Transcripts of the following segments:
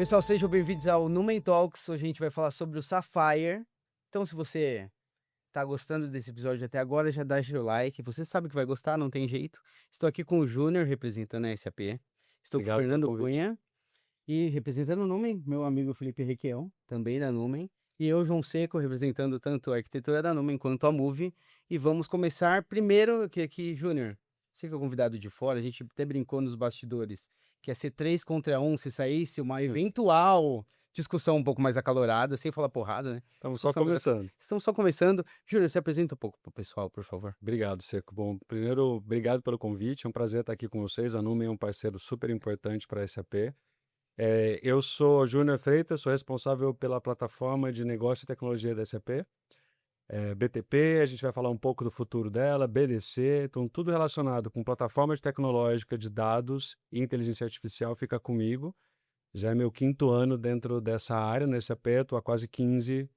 Pessoal, sejam bem-vindos ao Numen Talks. Hoje a gente vai falar sobre o Sapphire. Então, se você tá gostando desse episódio até agora, já deixa o like. Você sabe que vai gostar, não tem jeito. Estou aqui com o Júnior, representando a SAP. Estou com o Obrigado pelo Fernando convite. Cunha e representando o Numen, meu amigo Felipe Requião, também da Numen. E eu, João Seco, representando tanto a arquitetura da Numen quanto a Move. E vamos começar primeiro aqui, Júnior. Você que é o convidado de fora, a gente até brincou nos bastidores que ia ser 3 contra 1 se saísse uma eventual discussão um pouco mais acalorada, sem falar porrada, né? Estamos só Discussão mais começando. Estamos só começando. Júnior, se apresenta um pouco pro pessoal, por favor. Obrigado, Seco. Bom, primeiro, obrigado pelo convite. É um prazer estar aqui com vocês. A Numen é um parceiro super importante para a SAP. Eu sou Júnior Freitas, sou responsável pela plataforma de negócio e tecnologia da SAP. BTP, a gente vai falar um pouco do futuro dela, BDC, então tudo relacionado com plataforma tecnológica de dados e inteligência artificial fica comigo. Já é meu 5º ano dentro dessa área na SAP, estou há quase 15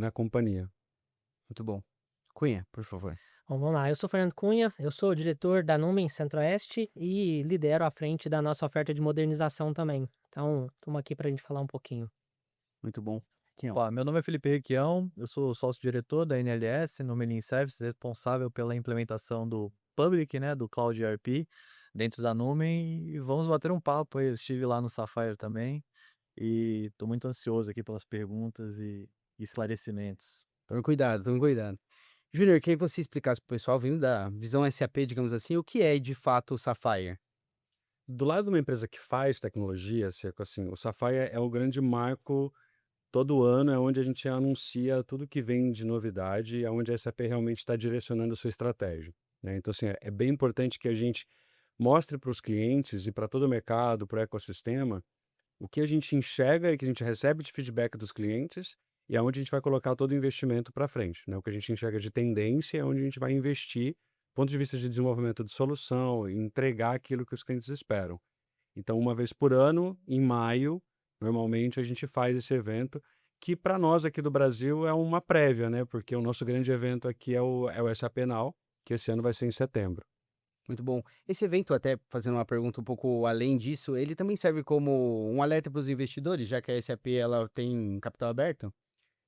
na companhia. Muito bom. Cunha, por favor. Bom, vamos lá. Eu sou Fernando Cunha, eu sou o diretor da Numen Centro-Oeste e lidero a frente da nossa oferta de modernização também. Então, estamos aqui para a gente falar um pouquinho. Muito bom. Requião. Opa, meu nome é Felipe Requião, eu sou sócio-diretor da NLS, no Melin Services, responsável pela implementação do Public, né, do Cloud ERP, dentro da Numen, e vamos bater um papo aí. Eu estive lá no Sapphire também, e estou muito ansioso aqui pelas perguntas e esclarecimentos. Tome cuidado, tome cuidado. Júnior, queria que você explicasse pro pessoal, vindo da visão SAP, digamos assim, o que é de fato o Sapphire? Do lado de uma empresa que faz tecnologia, Seco, assim, o Sapphire é o grande marco todo ano, é onde a gente anuncia tudo que vem de novidade, é onde a SAP realmente está direcionando a sua estratégia, né? Então, assim, é bem importante que a gente mostre para os clientes e para todo o mercado, para o ecossistema, o que a gente enxerga e que a gente recebe de feedback dos clientes e é onde a gente vai colocar todo o investimento para frente, né? O que a gente enxerga de tendência é onde a gente vai investir, do ponto de vista de desenvolvimento de solução, e entregar aquilo que os clientes esperam. Então, uma vez por ano, em maio, normalmente a gente faz esse evento, que para nós aqui do Brasil é uma prévia, né? Porque o nosso grande evento aqui é o SAP Now, que esse ano vai ser em setembro. Muito bom. Esse evento, até fazendo uma pergunta um pouco além disso, ele também serve como um alerta para os investidores, já que a SAP ela tem capital aberto?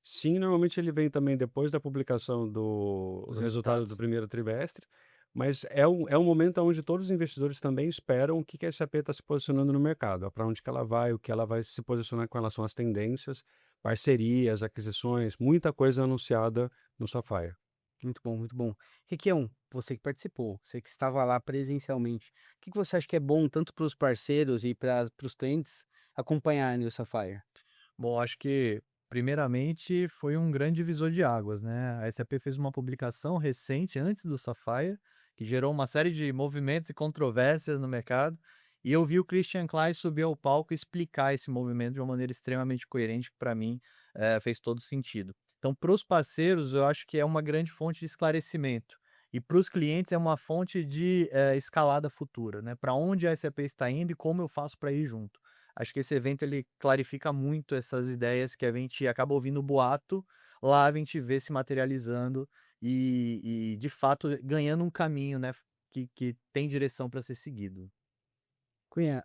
Sim, normalmente ele vem também depois da publicação do Os resultado resultados. do primeiro trimestre, mas é um momento onde todos os investidores também esperam o que que a SAP está se posicionando no mercado, para onde que ela vai, o que ela vai se posicionar com relação às tendências, parcerias, aquisições, muita coisa anunciada no Sapphire. Muito bom, muito bom. Requião, você que participou, você que estava lá presencialmente, o que que você acha que é bom tanto para os parceiros e para os clientes acompanharem o Sapphire? Bom, acho que, primeiramente, foi um grande divisor de águas, né? A SAP fez uma publicação recente, antes do Sapphire, que gerou uma série de movimentos e controvérsias no mercado, e eu vi o Christian Klein subir ao palco e explicar esse movimento de uma maneira extremamente coerente, que para mim fez todo sentido. Então, para os parceiros, eu acho que é uma grande fonte de esclarecimento. E para os clientes é uma fonte de escalada futura, né? Para onde a SAP está indo e como eu faço para ir junto. Acho que esse evento ele clarifica muito essas ideias que a gente acaba ouvindo boato, lá a gente vê se materializando e de fato ganhando um caminho, né, que tem direção para ser seguido. Cunha,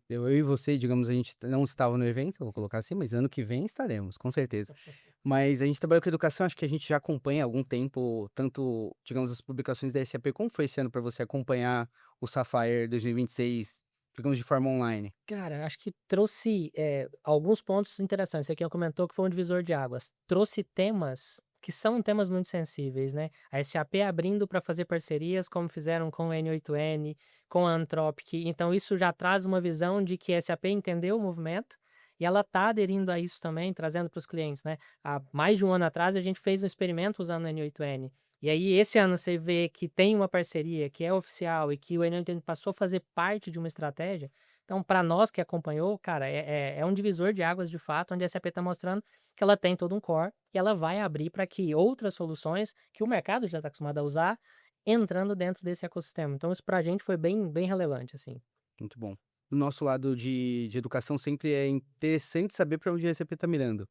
eu e você, digamos, a gente não estava no evento, vou colocar assim, mas ano que vem estaremos, com certeza. Mas a gente trabalha com educação, acho que a gente já acompanha há algum tempo, tanto, digamos, as publicações da SAP. Como foi esse ano para você acompanhar o Sapphire 2026, digamos, de forma online? Cara, acho que trouxe alguns pontos interessantes. Aqui comentou que foi um divisor de águas. Trouxe temas que são temas muito sensíveis, né? A SAP abrindo para fazer parcerias, como fizeram com o N8N, com a Anthropic. Então, isso já traz uma visão de que a SAP entendeu o movimento e ela está aderindo a isso também, trazendo para os clientes, né? Há mais de um ano atrás, a gente fez um experimento usando o N8N. E aí, esse ano, você vê que tem uma parceria que é oficial e que o N8N passou a fazer parte de uma estratégia. Então, para nós que acompanhou, cara, é um divisor de águas de fato, onde a SAP está mostrando que ela tem todo um core e ela vai abrir para que outras soluções que o mercado já está acostumado a usar, entrando dentro desse ecossistema. Então, isso para a gente foi bem, bem relevante, assim. Muito bom. Do nosso lado de educação, sempre é interessante saber para onde a SAP está mirando.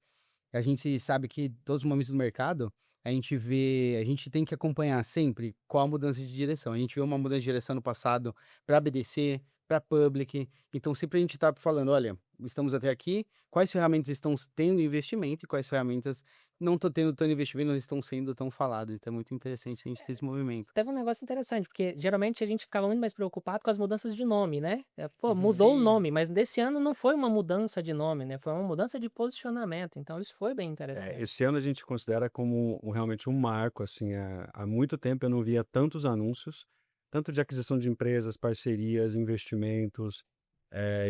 A gente sabe que todos os momentos do mercado, a gente tem que acompanhar sempre qual a mudança de direção. A gente viu uma mudança de direção no passado para a BDC, para public. Então, sempre a gente está falando, olha, estamos até aqui, quais ferramentas estão tendo investimento e quais ferramentas não estão tendo tanto investimento, não estão sendo tão faladas. Então, é muito interessante a gente ter esse movimento. Teve um negócio interessante, porque geralmente a gente ficava muito mais preocupado com as mudanças de nome, né? Pô, Sim. mudou o nome, mas desse ano não foi uma mudança de nome, né? Foi uma mudança de posicionamento. Então, isso foi bem interessante. Esse ano a gente considera como realmente um marco, assim, há muito tempo eu não via tantos anúncios, tanto de aquisição de empresas, parcerias, investimentos,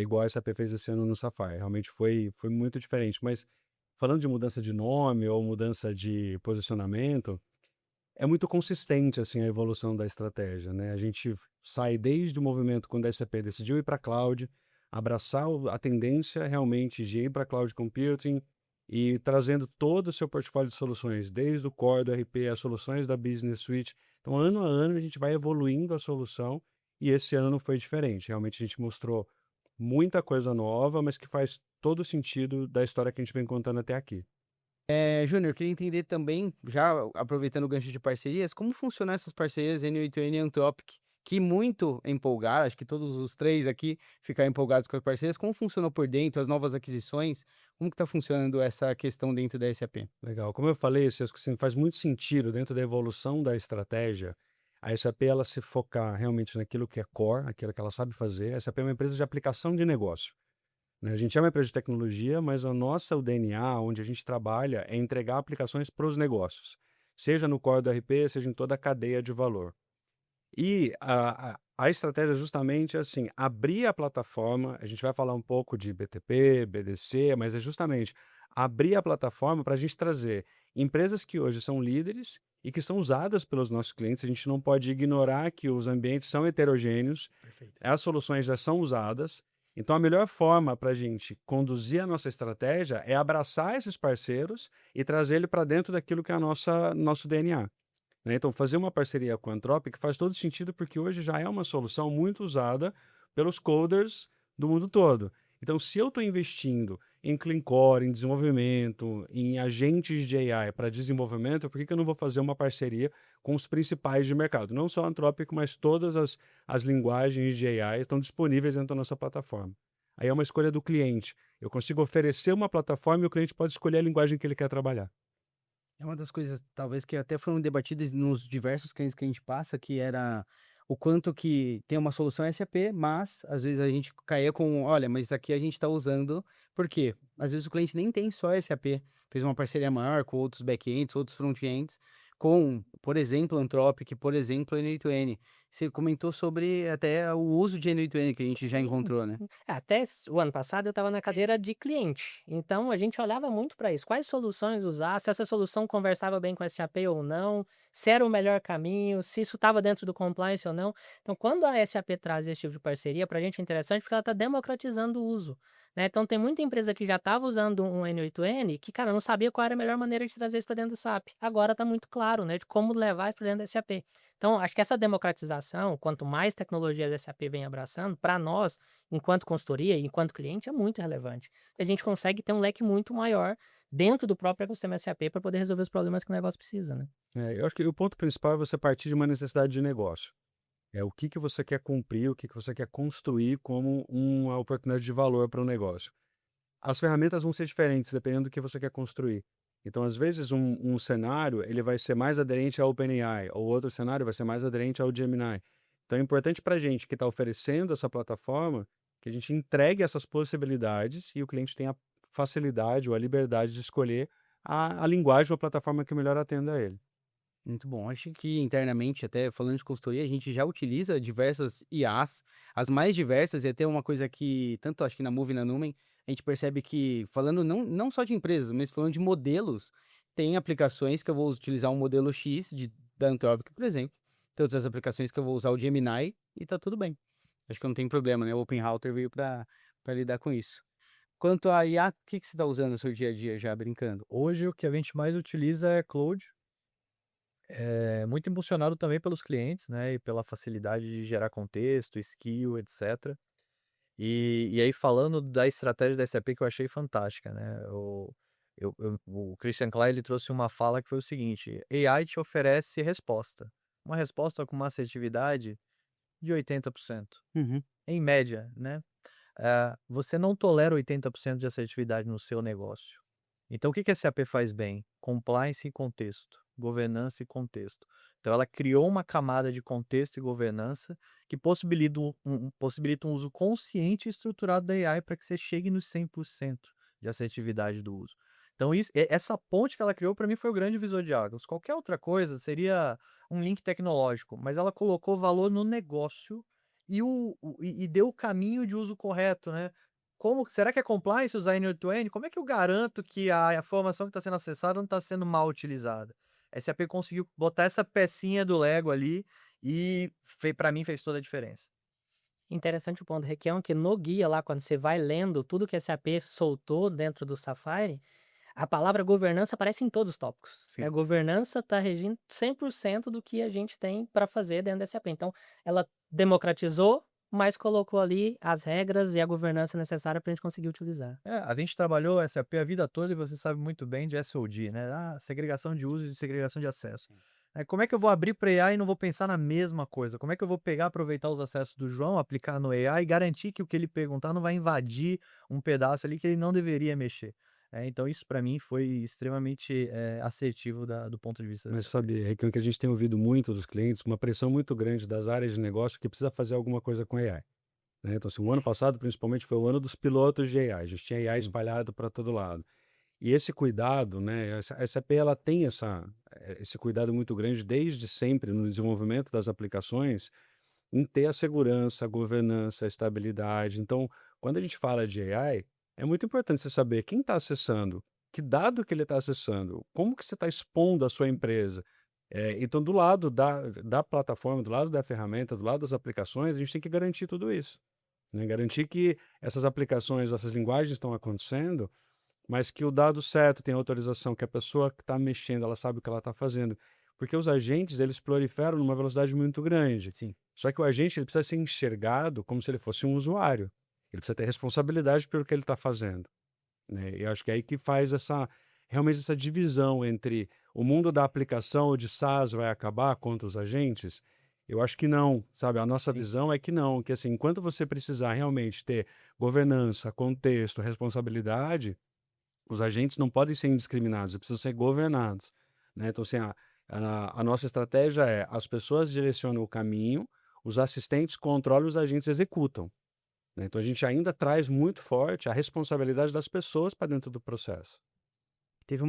igual a SAP fez esse ano no Sapphire. Realmente foi muito diferente. Mas falando de mudança de nome ou mudança de posicionamento, é muito consistente assim a evolução da estratégia, né? A gente sai desde o movimento quando a SAP decidiu ir para cloud, abraçar a tendência realmente de ir para cloud computing e trazendo todo o seu portfólio de soluções, desde o core do RP, as soluções da Business Suite. Então, ano a ano, a gente vai evoluindo a solução e esse ano não foi diferente. Realmente, a gente mostrou muita coisa nova, mas que faz todo o sentido da história que a gente vem contando até aqui. Júnior, eu queria entender também, já aproveitando o gancho de parcerias, como funcionam essas parcerias N8N e Anthropic, que muito empolgaram, acho que todos os três aqui ficaram empolgados com as parcerias. Como funcionou por dentro, as novas aquisições? Como que está funcionando essa questão dentro da SAP? Legal. Como eu falei, Cesco, assim, faz muito sentido dentro da evolução da estratégia, a SAP ela se focar realmente naquilo que é core, aquilo que ela sabe fazer. A SAP é uma empresa de aplicação de negócio, né? A gente é uma empresa de tecnologia, mas o DNA, onde a gente trabalha, é entregar aplicações para os negócios, seja no core do RP, seja em toda a cadeia de valor. E a estratégia justamente é assim, abrir a plataforma, a gente vai falar um pouco de BTP, BDC, mas é justamente abrir a plataforma para a gente trazer empresas que hoje são líderes e que são usadas pelos nossos clientes. A gente não pode ignorar que os ambientes são heterogêneos, Perfeito. as soluções já são usadas. Então, a melhor forma para a gente conduzir a nossa estratégia é abraçar esses parceiros e trazer ele para dentro daquilo que é nosso DNA. Né? Então, fazer uma parceria com a Anthropic faz todo sentido porque hoje já é uma solução muito usada pelos coders do mundo todo. Então, se eu estou investindo em Clean Core, em desenvolvimento, em agentes de AI para desenvolvimento, por que eu não vou fazer uma parceria com os principais de mercado? Não só a Anthropic, mas todas as linguagens de AI estão disponíveis dentro da nossa plataforma. Aí é uma escolha do cliente. Eu consigo oferecer uma plataforma e o cliente pode escolher a linguagem que ele quer trabalhar. É uma das coisas, talvez, que até foram debatidas nos diversos clientes que a gente passa, que era o quanto que tem uma solução SAP, mas às vezes a gente caía com, olha, mas aqui a gente está usando, por quê? Às vezes o cliente nem tem só SAP, fez uma parceria maior com outros back-ends, outros front-ends, com, por exemplo, Anthropic, por exemplo, N8N. Você comentou sobre até o uso de N8N que a gente já Sim. encontrou, né? Até o ano passado eu estava na cadeira de cliente, então a gente olhava muito para isso. Quais soluções usar, se essa solução conversava bem com a SAP ou não, se era o melhor caminho, se isso estava dentro do compliance ou não. Então, quando a SAP traz esse tipo de parceria, para a gente é interessante porque ela está democratizando o uso. Né? Então, tem muita empresa que já estava usando um N8N que, cara, não sabia qual era a melhor maneira de trazer isso para dentro do SAP. Agora está muito claro, né, de como levar isso para dentro da SAP. Então, acho que essa democratização, quanto mais tecnologias a SAP vem abraçando, para nós, enquanto consultoria e enquanto cliente, é muito relevante. A gente consegue ter um leque muito maior dentro do próprio ecossistema SAP para poder resolver os problemas que o negócio precisa, né? Eu acho que o ponto principal é você partir de uma necessidade de negócio. É o que você quer cumprir, o que você quer construir como uma oportunidade de valor para o negócio. As ferramentas vão ser diferentes dependendo do que você quer construir. Então, às vezes, um cenário ele vai ser mais aderente ao OpenAI, ou outro cenário vai ser mais aderente ao Gemini. Então, é importante para a gente que está oferecendo essa plataforma que a gente entregue essas possibilidades e o cliente tenha a facilidade ou a liberdade de escolher a linguagem ou a plataforma que melhor atenda a ele. Muito bom. Acho que internamente, até falando de consultoria, a gente já utiliza diversas IAs, as mais diversas, e até uma coisa que, tanto acho que na Move e na Numen, a gente percebe que, falando não só de empresas, mas falando de modelos, tem aplicações que eu vou utilizar um modelo X da Anthropic, por exemplo. Tem outras aplicações que eu vou usar o Gemini e tá tudo bem. Acho que não tem problema, né? O OpenRouter veio para lidar com isso. Quanto a IA, o que você está usando no seu dia a dia já brincando? Hoje o que a gente mais utiliza é Cloud. É muito impulsionado também pelos clientes, né, e pela facilidade de gerar contexto, skill, etc. E aí falando da estratégia da SAP que eu achei fantástica, né, o Christian Klein ele trouxe uma fala que foi o seguinte: AI te oferece resposta, uma resposta com uma assertividade de 80%. Uhum. em média, né? Você não tolera 80% de assertividade no seu negócio. Então, o que que a SAP faz bem? Compliance e contexto, governança e contexto. Então, ela criou uma camada de contexto e governança que possibilita um uso consciente e estruturado da AI para que você chegue nos 100% de assertividade do uso. Então, essa ponte que ela criou, para mim, foi o grande divisor de águas. Qualquer outra coisa seria um link tecnológico, mas ela colocou valor no negócio e deu o caminho de uso correto, né? Será que é compliance usar end-to-end? Como é que eu garanto que a informação que está sendo acessada não está sendo mal utilizada? A SAP conseguiu botar essa pecinha do Lego ali e para mim fez toda a diferença. Interessante o ponto, Requião, que no guia lá, quando você vai lendo tudo que a SAP soltou dentro do Sapphire, a palavra governança aparece em todos os tópicos. Sim. A governança está regindo 100% do que a gente tem para fazer dentro da SAP. Então, ela democratizou, mas colocou ali as regras e a governança necessária para a gente conseguir utilizar. A gente trabalhou SAP a vida toda e você sabe muito bem de SOD, né? Segregação de uso e de segregação de acesso. Como é que eu vou abrir para AI e não vou pensar na mesma coisa? Como é que eu vou pegar, aproveitar os acessos do João, aplicar no AI e garantir que o que ele perguntar não vai invadir um pedaço ali que ele não deveria mexer? Então isso para mim foi extremamente assertivo do ponto de vista da Mas SAP. sabe, Requião, que a gente tem ouvido muito dos clientes, uma pressão muito grande das áreas de negócio que precisa fazer alguma coisa com AI. Né? Então, assim, o ano passado, principalmente, foi o ano dos pilotos de AI. A gente tinha AI Sim. espalhado para todo lado. E esse cuidado, né, a SAP ela tem esse cuidado muito grande desde sempre no desenvolvimento das aplicações, em ter a segurança, a governança, a estabilidade. Então, quando a gente fala de AI, é muito importante você saber quem está acessando, que dado que ele está acessando, como que você está expondo a sua empresa. Então, do lado da plataforma, do lado da ferramenta, do lado das aplicações, a gente tem que garantir tudo isso. Né? Garantir que essas aplicações, essas linguagens estão acontecendo, mas que o dado certo tem autorização, que a pessoa que está mexendo, ela sabe o que ela está fazendo. Porque os agentes, eles proliferam numa velocidade muito grande. Sim. Só que o agente ele precisa ser enxergado como se ele fosse um usuário. Ele precisa ter responsabilidade pelo que ele está fazendo. Né? E acho que é aí que faz realmente essa divisão entre o mundo da aplicação de SaaS vai acabar contra os agentes. Eu acho que não, sabe? A nossa Sim. visão é que não, que assim, enquanto você precisar realmente ter governança, contexto, responsabilidade, os agentes não podem ser indiscriminados, eles precisam ser governados. Né? Então, assim, a nossa estratégia é as pessoas direcionam o caminho, os assistentes controlam, os agentes executam. Né? Então, a gente ainda traz muito forte a responsabilidade das pessoas para dentro do processo. Teve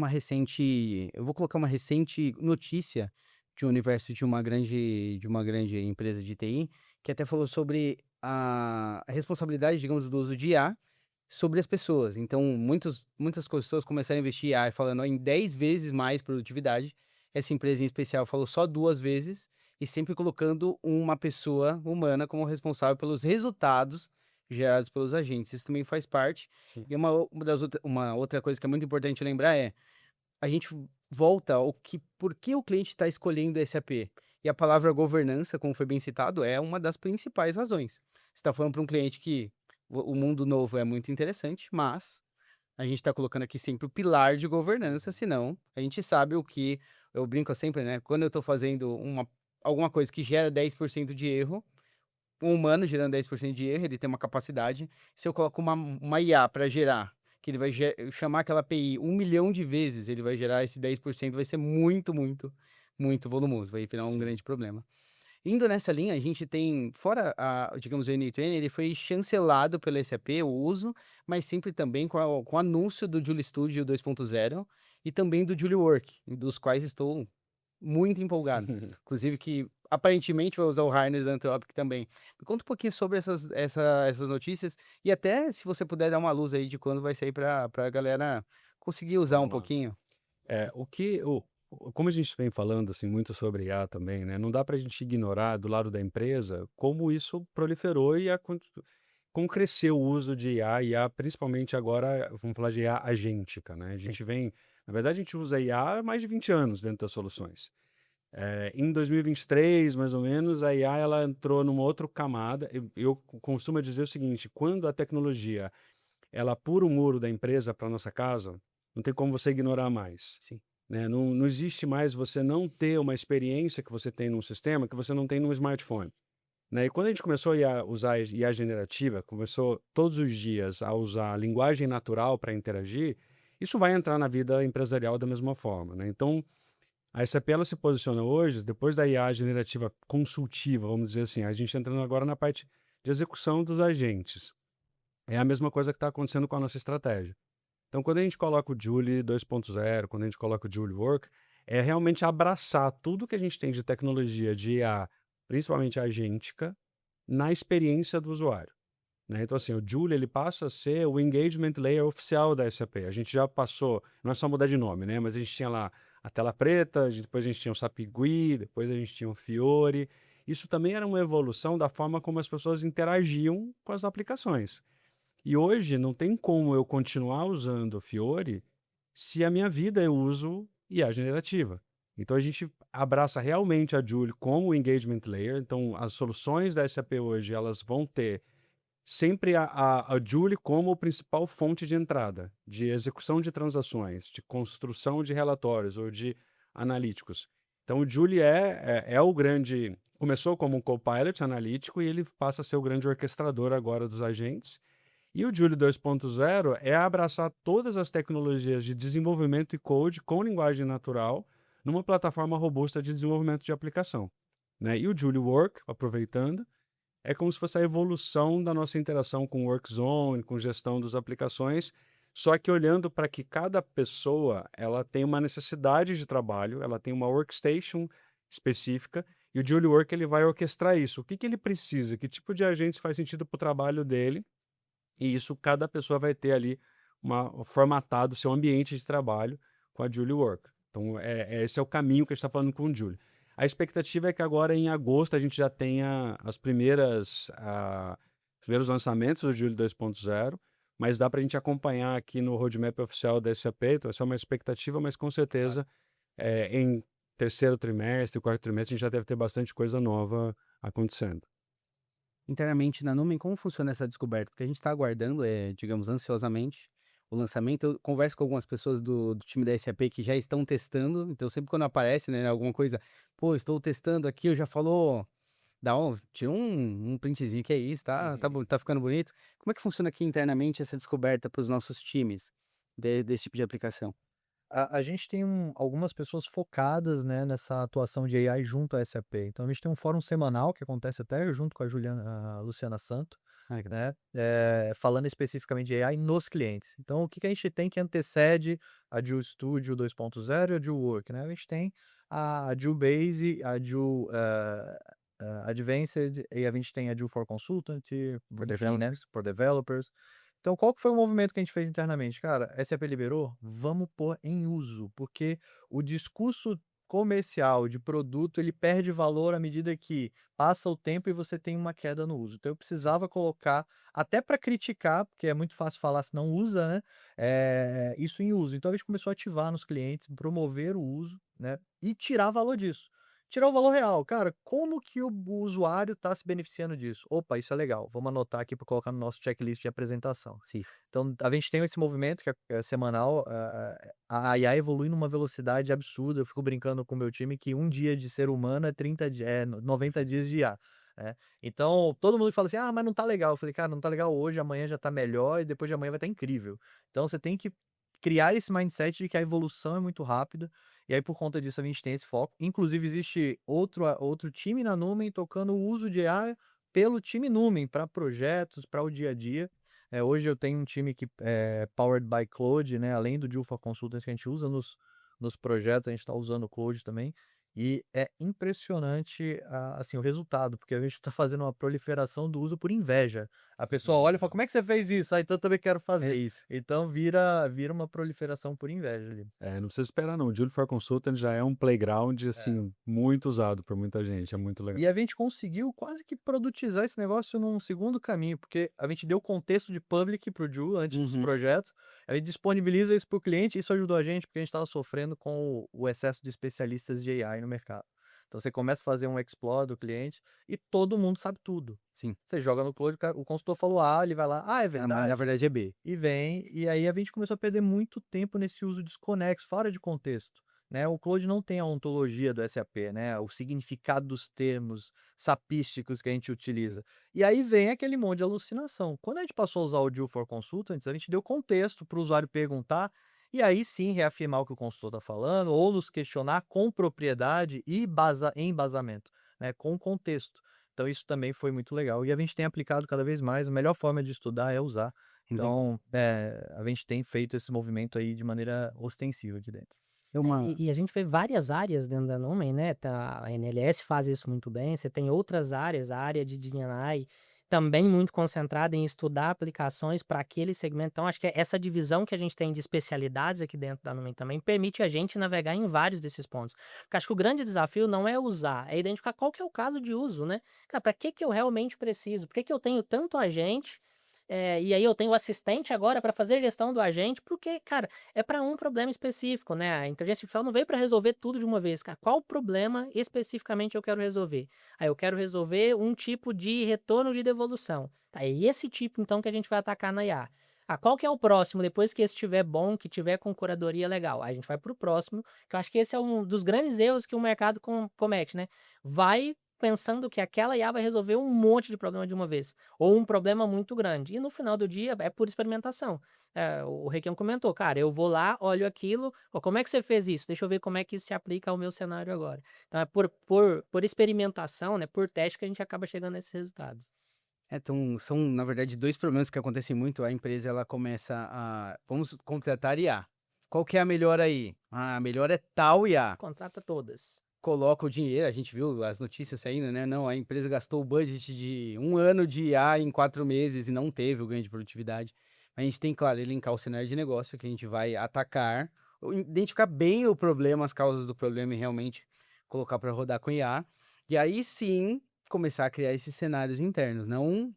eu vou colocar uma recente notícia de um universo de uma grande empresa de TI, que até falou sobre a responsabilidade, digamos, do uso de IA sobre as pessoas. Então, muitas pessoas começaram a investir em AI falando ó, em 10 vezes mais produtividade. Essa empresa em especial falou só 2 vezes e sempre colocando uma pessoa humana como responsável pelos resultados gerados pelos agentes. Isso também faz parte. Sim. E uma outra coisa que é muito importante lembrar é a gente volta ao por que o cliente está escolhendo esse SAP. E a palavra governança, como foi bem citado, é uma das principais razões. Você está falando para um cliente que o mundo novo é muito interessante, mas a gente está colocando aqui sempre o pilar de governança, senão a gente sabe o que. Eu brinco sempre, né? Quando eu estou fazendo alguma coisa que gera 10% de erro, um humano gerando 10% de erro, ele tem uma capacidade. Se eu coloco uma IA para gerar, que ele vai chamar aquela API 1 milhão de vezes, ele vai gerar esse 10%, vai ser muito, muito, muito volumoso, vai virar um Sim. grande problema. Indo nessa linha, a gente tem, fora, digamos, o N2N, ele foi chancelado pela SAP, o uso, mas sempre também com o anúncio do Joule Studio 2.0 e também do Joule Work, dos quais estou muito empolgado. Inclusive que aparentemente vai usar o harness da Anthropic também. Me conta um pouquinho sobre essas notícias e até se você puder dar uma luz aí de quando vai sair para a galera conseguir usar um Vamos lá. pouquinho. Como a gente vem falando assim, muito sobre IA também, né? Não dá para a gente ignorar do lado da empresa como isso proliferou e como cresceu o uso de IA, principalmente agora, vamos falar de IA agêntica, né? Na verdade, a gente usa IA há mais de 20 anos dentro das soluções. Em 2023, mais ou menos, a IA ela entrou numa outra camada. Eu costumo dizer o seguinte, quando a tecnologia ela pura o muro da empresa para nossa casa, não tem como você ignorar mais. Sim. Né? Não existe mais você não ter uma experiência que você tem num sistema que você não tem num smartphone. né? E quando a gente começou a usar IA generativa, começou todos os dias a usar a linguagem natural para interagir, isso vai entrar na vida empresarial da mesma forma, né? Então, a SAP ela se posiciona hoje, depois da IA generativa consultiva, vamos dizer assim, a gente entrando agora na parte de execução dos agentes. É a mesma coisa que está acontecendo com a nossa estratégia. Então, quando a gente coloca o Joule 2.0, quando a gente coloca o Joule Work, é realmente abraçar tudo que a gente tem de tecnologia de IA, principalmente agêntica, na experiência do usuário, né? Então, assim, o Joule ele passa a ser o engagement layer oficial da SAP. A gente já passou, não é só mudar de nome, né? Mas a gente tinha lá a tela preta, depois a gente tinha o SAP GUI, depois a gente tinha o Fiori. Isso também era uma evolução da forma como as pessoas interagiam com as aplicações. E hoje não tem como eu continuar usando o Fiori se a minha vida eu uso IA generativa. Então a gente abraça realmente a Joule como o engagement layer. Então as soluções da SAP hoje elas vão ter sempre a Joule como principal fonte de entrada, de execução de transações, de construção de relatórios ou de analíticos. Então o Joule é o grande... Começou como um copilot analítico e ele passa a ser o grande orquestrador agora dos agentes. E o Joule 2.0 é abraçar todas as tecnologias de desenvolvimento e code com linguagem natural numa plataforma robusta de desenvolvimento de aplicação, né? E o Joule Work, aproveitando, é como se fosse a evolução da nossa interação com o Workzone, com gestão das aplicações, só que olhando para que cada pessoa ela tem uma necessidade de trabalho, ela tem uma workstation específica, e o Joule Work ele vai orquestrar isso. O que, que ele precisa, que tipo de agentes faz sentido para o trabalho dele, e isso cada pessoa vai ter ali formatado o seu ambiente de trabalho com a Joule Work. Então, esse é o caminho que a gente está falando com o Joule. A expectativa é que agora em agosto a gente já tenha os primeiros lançamentos do Joule 2.0, mas dá para a gente acompanhar aqui no roadmap oficial da SAP, então essa é uma expectativa, mas com certeza em terceiro trimestre, quarto trimestre, a gente já deve ter bastante coisa nova acontecendo. Internamente na Numen, como funciona essa descoberta? Porque a gente está aguardando, digamos, ansiosamente o lançamento. Eu converso com algumas pessoas do time da SAP que já estão testando, então sempre quando aparece, né, alguma coisa, pô, estou testando aqui, eu já falou, tira um printzinho, que é isso, tá ficando bonito. Como é que funciona aqui internamente essa descoberta para os nossos times desse tipo de aplicação? A gente tem algumas pessoas focadas, né, nessa atuação de AI junto à SAP. Então a gente tem um fórum semanal que acontece até junto com a Luciana Santo, Ah, legal. né, falando especificamente de AI nos clientes. Então o que que a gente tem que antecede a Joule Studio 2.0 e a Joule Work, né? A gente tem a Joule Base, a Joule Advanced, e a gente tem a Joule for Consultant, For enfim, né, developers. for developers. Então, qual que foi o movimento que a gente fez internamente? Cara, SAP liberou, vamos pôr em uso, porque o discurso comercial de produto, ele perde valor à medida que passa o tempo e você tem uma queda no uso. Então, eu precisava colocar, até para criticar, porque é muito fácil falar se não usa, né? Isso em uso. Então, a gente começou a ativar nos clientes, promover o uso, né? E tirar valor disso. Tirar o valor real. Cara, como que o usuário está se beneficiando disso? Opa, isso é legal. Vamos anotar aqui para colocar no nosso checklist de apresentação. Sim. Então, a gente tem esse movimento que é semanal. A IA evolui numa velocidade absurda. Eu fico brincando com o meu time que um dia de ser humano é 90 dias de IA. Né? Então, todo mundo fala assim: ah, mas não tá legal. Eu falei, cara, não tá legal hoje, amanhã já tá melhor e depois de amanhã vai estar incrível. Então, você tem que criar esse mindset de que a evolução é muito rápida. E aí, por conta disso, a gente tem esse foco. Inclusive, existe outro time na Numen tocando o uso de AI pelo time Numen, para projetos, para o dia a dia. Hoje eu tenho um time que é powered by Claude, né? Além do Joule for Consultants que a gente usa nos projetos, a gente está usando o Claude também. E é impressionante, assim, o resultado, porque a gente está fazendo uma proliferação do uso por inveja. A pessoa olha e fala, como é que você fez isso? Ah, então eu também quero É fazer. isso. Então vira uma proliferação por inveja ali. Não precisa esperar não, o Joule for Consultant já é um playground, assim, muito usado por muita gente, é muito legal. E a gente conseguiu quase que produtizar esse negócio num segundo caminho, porque a gente deu contexto de public para o Joule antes dos Uhum. projetos, a gente disponibiliza isso para o cliente, isso ajudou a gente porque a gente estava sofrendo com o excesso de especialistas de AI no mercado. Então você começa a fazer um explore do cliente e todo mundo sabe tudo. Sim. Você joga no Cloud, o consultor falou A, ele vai lá, é Mas na verdade. verdade é B. E vem, e aí a gente começou a perder muito tempo nesse uso desconexo, fora de contexto. né? O Claude não tem a ontologia do SAP, né? O significado dos termos sapísticos que a gente utiliza. E aí vem aquele monte de alucinação. Quando a gente passou a usar o Duel for Consultants, a gente deu contexto para o usuário perguntar e aí sim reafirmar o que o consultor está falando ou nos questionar com propriedade e embasamento, né? Com contexto. Então isso também foi muito legal. E a gente tem aplicado cada vez mais. A melhor forma de estudar é usar. Então, a gente tem feito esse movimento aí de maneira ostensiva aqui dentro. É uma... E a gente vê várias áreas dentro da Numen, né? A NLS faz isso muito bem. Você tem outras áreas, a área de D&I também muito concentrada em estudar aplicações para aquele segmento. Então, acho que essa divisão que a gente tem de especialidades aqui dentro da Numen também permite a gente navegar em vários desses pontos. Porque acho que o grande desafio não é usar, é identificar qual que é o caso de uso, né? Cara, para que eu realmente preciso? Por que eu tenho tanto agente? E aí eu tenho o assistente agora para fazer gestão do agente, porque, cara, é para um problema específico, né? A inteligência artificial não veio para resolver tudo de uma vez, cara. Qual problema especificamente eu quero resolver? Aí eu quero resolver um tipo de retorno de devolução. Tá, é esse tipo, então, que a gente vai atacar na IA. Qual que é o próximo? Depois que esse estiver bom, que tiver com curadoria legal, aí a gente vai para o próximo, que eu acho que esse é um dos grandes erros que o mercado comete, né? Vai pensando que aquela IA vai resolver um monte de problema de uma vez, ou um problema muito grande. E no final do dia é por experimentação. O Requião comentou, cara, eu vou lá, olho aquilo, como é que você fez isso? Deixa eu ver como é que isso se aplica ao meu cenário agora. Então é por experimentação, né, por teste que a gente acaba chegando nesses resultados. Então, são, na verdade, dois problemas que acontecem muito. A empresa, ela começa vamos contratar IA. Qual que é a melhor aí? A melhor é tal IA. Contrata todas. Coloca o dinheiro, a gente viu as notícias saindo, né? Não, a empresa gastou o budget de 1 ano de IA em 4 meses e não teve o ganho de produtividade. A gente tem, claro, elencar o cenário de negócio que a gente vai atacar, identificar bem o problema, as causas do problema e realmente colocar para rodar com IA. E aí sim começar a criar esses cenários internos, não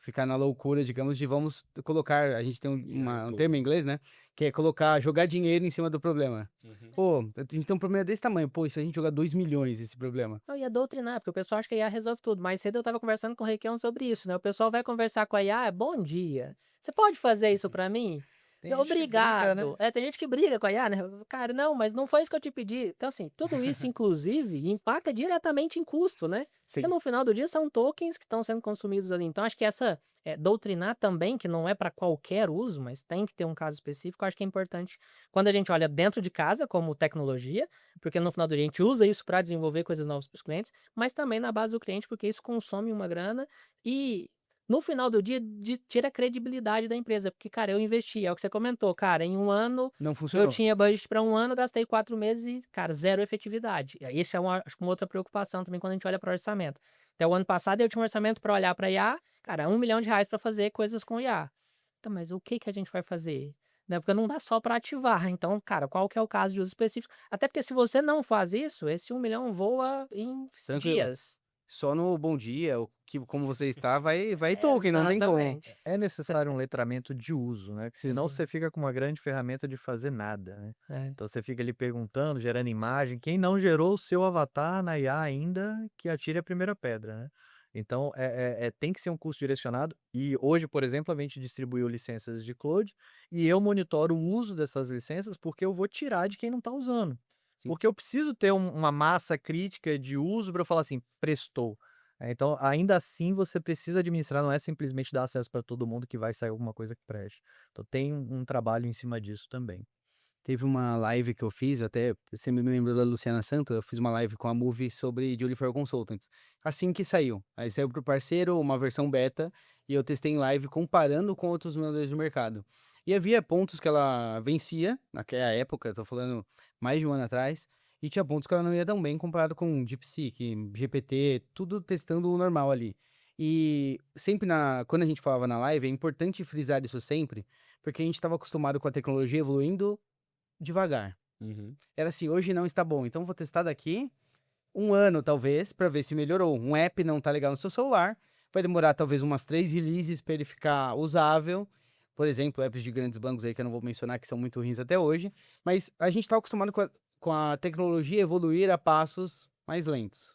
ficar na loucura, digamos, de vamos colocar, a gente tem um termo em inglês, né? Que é jogar dinheiro em cima do problema. Pô, a gente tem um problema desse tamanho, pô, e se a gente jogar 2 milhões esse problema? Eu ia doutrinar, porque o pessoal acha que a IA resolve tudo. Mais cedo eu estava conversando com o Requião sobre isso, né? O pessoal vai conversar com a IA, bom dia. Você pode fazer isso para mim? Tem gente que briga, né? Obrigado. Tem gente que briga com a IA, né? Cara, não, mas não foi isso que eu te pedi. Então, assim, tudo isso, inclusive, impacta diretamente em custo, né? Sim. Porque no final do dia são tokens que estão sendo consumidos ali. Então, acho que essa doutrinar também, que não é para qualquer uso, mas tem que ter um caso específico, acho que é importante quando a gente olha dentro de casa como tecnologia, porque no final do dia a gente usa isso para desenvolver coisas novas para os clientes, mas também na base do cliente, porque isso consome uma grana e no final do dia tira a credibilidade da empresa, porque, cara, eu investi, é o que você comentou, cara, em 1 ano Não eu funcionou. tinha budget para 1 ano, gastei 4 meses e, cara, zero efetividade. Esse é acho que uma outra preocupação também quando a gente olha para o orçamento. Até o ano passado eu tinha um orçamento para olhar para IA, cara, R$1 milhão para fazer coisas com IA. Então, mas o que a gente vai fazer? Né? Porque não dá só para ativar. Então, cara, qual que é o caso de uso específico? Até porque se você não faz isso, esse 1 milhão voa em Tranquilo. dias. Só no bom dia, como você está, vai token, não tem como. Exatamente. É necessário um letramento de uso, né? Que senão Sim. você fica com uma grande ferramenta de fazer nada, né? É. Então você fica ali perguntando, gerando imagem. Quem não gerou o seu avatar na IA ainda, que atire a primeira pedra, né? Então tem que ser um custo direcionado. E hoje, por exemplo, a gente distribuiu licenças de Claude e eu monitoro o uso dessas licenças porque eu vou tirar de quem não está usando. Sim. Porque eu preciso ter uma massa crítica de uso para eu falar assim, prestou. Então, ainda assim, você precisa administrar, não é simplesmente dar acesso para todo mundo que vai sair alguma coisa que preste. Então, tem um trabalho em cima disso também. Teve uma live que eu fiz, até você me lembrou da Luciana Santos, eu fiz uma live com a Movie sobre Duel for Consultants. Assim que saiu. Aí saiu pro parceiro uma versão beta e eu testei em live comparando com outros modelos de mercado. E havia pontos que ela vencia, naquela época, tô falando mais de 1 ano atrás, e tinha pontos que ela não ia tão bem comparado com DeepSeek, GPT, tudo testando o normal ali. E sempre quando a gente falava na live, é importante frisar isso sempre, porque a gente estava acostumado com a tecnologia evoluindo devagar. Era assim, hoje não está bom, então vou testar daqui 1 ano, talvez, para ver se melhorou. Um app não tá legal no seu celular, vai demorar talvez umas 3 releases para ele ficar usável. Por exemplo, apps de grandes bancos aí que eu não vou mencionar, que são muito ruins até hoje. Mas a gente tá acostumado com a tecnologia evoluir a passos mais lentos.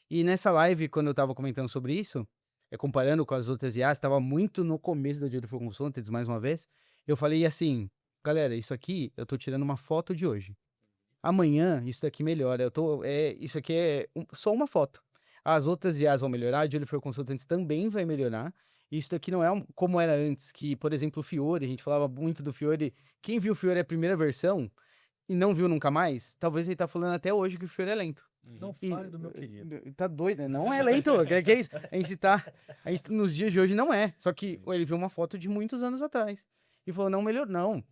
E nessa live, quando eu tava comentando sobre isso, comparando com as outras IAs, estava muito no começo da Duel for Consultants, mais uma vez, eu falei assim, galera, isso aqui eu tô tirando uma foto de hoje. amanhã isso daqui melhora. Isso aqui é só uma foto. As outras IAs vão melhorar, a Joule for Consultants também vai melhorar. Isso daqui não é como era antes, que, por exemplo, o Fiori, a gente falava muito do Fiori. Quem viu o Fiori a primeira versão e não viu nunca mais, talvez ele tá falando até hoje que o Fiori é lento. Não E, fale do meu querido. Tá doido, né? Não é lento, que é isso? Nos dias de hoje não é. Só que ele viu uma foto de muitos anos atrás e falou, não, melhor, não.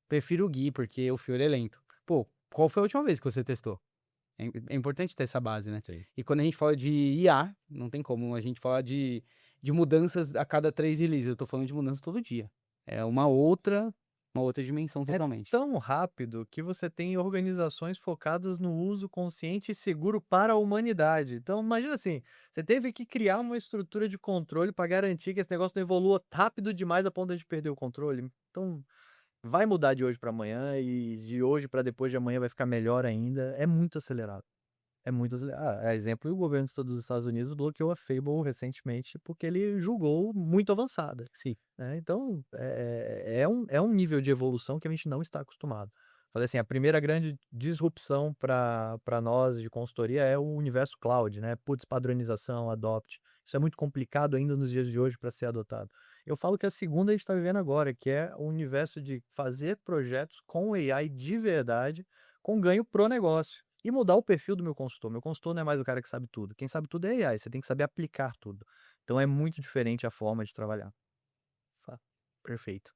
Prefiro o Gui, porque o Fiori é lento. Pô, qual foi a última vez que você testou? É importante ter essa base, né? Sim. E quando a gente fala de IA, não tem como a gente falar de mudanças a cada 3 releases. Eu tô falando de mudanças todo dia. É uma outra dimensão É totalmente. tão rápido que você tem organizações focadas no uso consciente e seguro para a humanidade. Então, imagina assim, você teve que criar uma estrutura de controle para garantir que esse negócio não evolua rápido demais a ponto de perder o controle. Então, vai mudar de hoje para amanhã e de hoje para depois de amanhã vai ficar melhor ainda. É muito acelerado. É muito acelerado. Exemplo, o governo dos Estados Unidos bloqueou a Fable recentemente porque ele julgou muito avançada. Sim. Né? Então, é um nível de evolução que a gente não está acostumado. Falei assim, a primeira grande disrupção para nós de consultoria é o universo cloud, né? Putz, padronização, adopt. Isso é muito complicado ainda nos dias de hoje para ser adotado. Eu falo que a segunda a gente está vivendo agora, que é o universo de fazer projetos com AI de verdade, com ganho pro negócio. E mudar o perfil do meu consultor. Meu consultor não é mais o cara que sabe tudo. Quem sabe tudo é AI, você tem que saber aplicar tudo. Então é muito diferente a forma de trabalhar. Perfeito.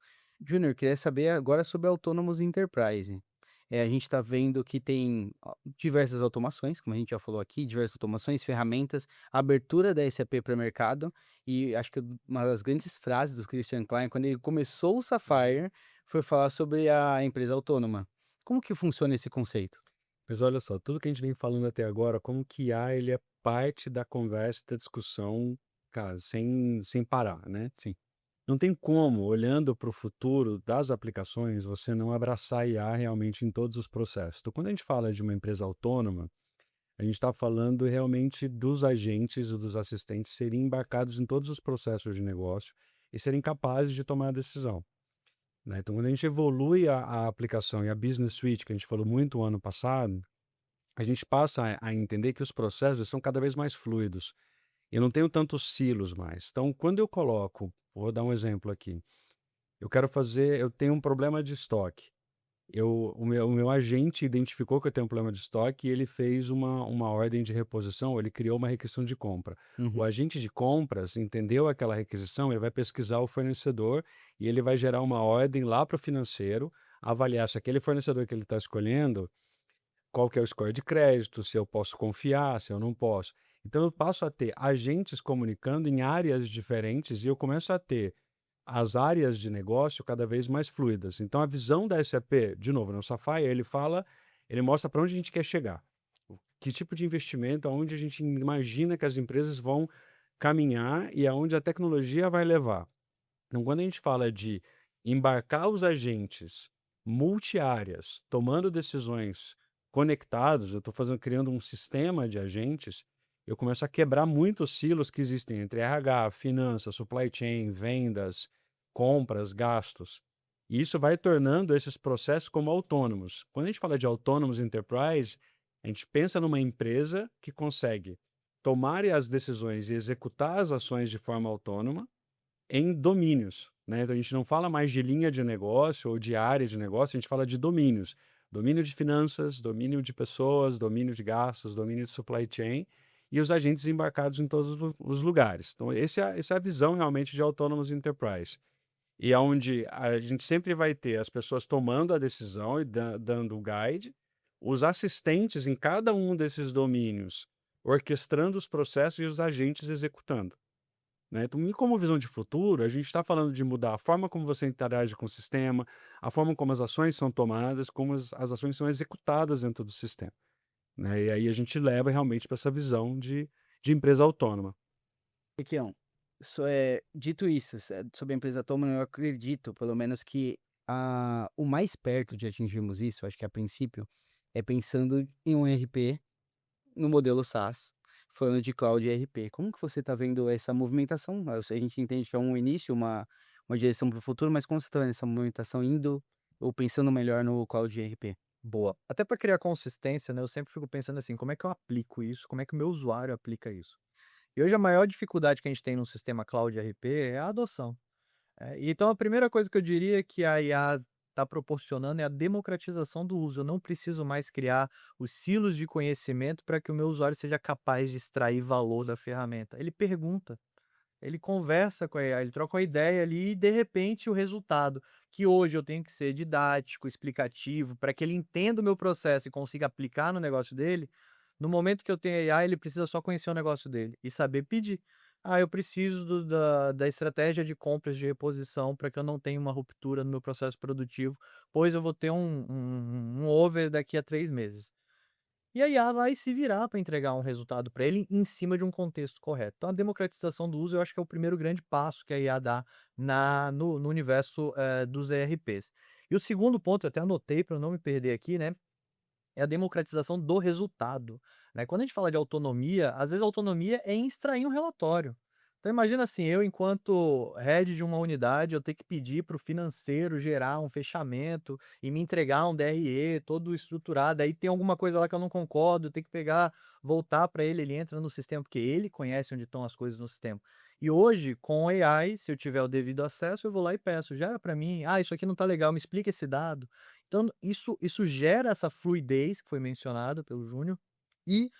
Júnior, queria saber agora sobre Autonomous Enterprise. A gente está vendo que tem diversas automações, como a gente já falou aqui, diversas automações, ferramentas, abertura da SAP para o mercado, e acho que uma das grandes frases do Christian Klein, quando ele começou o Sapphire, foi falar sobre a empresa autônoma. Como que funciona esse conceito? Mas olha só, tudo que a gente vem falando até agora, como que IA ele é parte da conversa, da discussão, cara, sem parar, né? Sim. Não tem como, olhando para o futuro das aplicações, você não abraçar IA realmente em todos os processos. Então, quando a gente fala de uma empresa autônoma, a gente está falando realmente dos agentes ou dos assistentes serem embarcados em todos os processos de negócio e serem capazes de tomar a decisão. Né? Então, quando a gente evolui a aplicação e a Business Suite, que a gente falou muito o ano passado, a gente passa a entender que os processos são cada vez mais fluidos. Eu não tenho tantos silos mais. Então, quando eu coloco, vou dar um exemplo aqui. Eu tenho um problema de estoque. O meu agente identificou que eu tenho um problema de estoque e ele fez uma ordem de reposição, ele criou uma requisição de compra. O agente de compras entendeu aquela requisição, ele vai pesquisar o fornecedor e ele vai gerar uma ordem lá para o financeiro, avaliar se aquele fornecedor que ele está escolhendo, qual que é o score de crédito, se eu posso confiar, se eu não posso. Então eu passo a ter agentes comunicando em áreas diferentes e eu começo a ter as áreas de negócio cada vez mais fluidas. Então a visão da SAP, de novo, no Sapphire, ele mostra para onde a gente quer chegar. Que tipo de investimento, aonde a gente imagina que as empresas vão caminhar e aonde a tecnologia vai levar. Então quando a gente fala de embarcar os agentes multi-áreas, tomando decisões conectados, eu estou criando um sistema de agentes, eu começo a quebrar muitos silos que existem entre RH, finanças, supply chain, vendas, compras, gastos. E isso vai tornando esses processos como autônomos. Quando a gente fala de Autonomous Enterprise, a gente pensa numa empresa que consegue tomar as decisões e executar as ações de forma autônoma em domínios. Né? Então, a gente não fala mais de linha de negócio ou de área de negócio, a gente fala de domínios. Domínio de finanças, domínio de pessoas, domínio de gastos, domínio de supply chain e os agentes embarcados em todos os lugares. Então, essa é a visão realmente de Autonomous Enterprise. E é onde a gente sempre vai ter as pessoas tomando a decisão e dando o guide, os assistentes em cada um desses domínios orquestrando os processos e os agentes executando. Né? Então, e como visão de futuro, a gente está falando de mudar a forma como você interage com o sistema, a forma como as ações são tomadas, como as ações são executadas dentro do sistema. Né? E aí a gente leva realmente para essa visão de empresa autônoma. Equião, dito isso, sobre a empresa autônoma, eu acredito, pelo menos, que o mais perto de atingirmos isso, acho que a princípio, é pensando em um ERP no modelo SaaS, falando de cloud e ERP. Como que você está vendo essa movimentação? A gente entende que é um início, uma direção para o futuro, mas como você está vendo essa movimentação indo ou pensando melhor no cloud e ERP? Boa. Até para criar consistência, né, eu sempre fico pensando assim, como é que eu aplico isso? Como é que o meu usuário aplica isso? E hoje a maior dificuldade que a gente tem num sistema cloud ERP é a adoção. Então a primeira coisa que eu diria que a IA está proporcionando é a democratização do uso. Eu não preciso mais criar os silos de conhecimento para que o meu usuário seja capaz de extrair valor da ferramenta. Ele pergunta, ele conversa com a IA, ele troca uma ideia ali e de repente o resultado, que hoje eu tenho que ser didático, explicativo, para que ele entenda o meu processo e consiga aplicar no negócio dele, no momento que eu tenho a IA, ele precisa só conhecer o negócio dele e saber pedir. Ah, eu preciso da estratégia de compras de reposição para que eu não tenha uma ruptura no meu processo produtivo, pois eu vou ter um over daqui a 3 meses. E a IA vai se virar para entregar um resultado para ele em cima de um contexto correto. Então, a democratização do uso eu acho que é o primeiro grande passo que a IA dá no universo dos ERPs. E o segundo ponto, eu até anotei para eu não me perder aqui, né? É a democratização do resultado, né. Quando a gente fala de autonomia, às vezes a autonomia é em extrair um relatório. Então imagina assim, eu enquanto head de uma unidade, eu ter que pedir para o financeiro gerar um fechamento e me entregar um DRE todo estruturado, aí tem alguma coisa lá que eu não concordo, eu tenho que pegar, voltar para ele, ele entra no sistema, porque ele conhece onde estão as coisas no sistema. E hoje, com AI, se eu tiver o devido acesso, eu vou lá e peço: "Gera para mim, ah, isso aqui não está legal, me explica esse dado". Então isso gera essa fluidez que foi mencionada pelo Júnior e,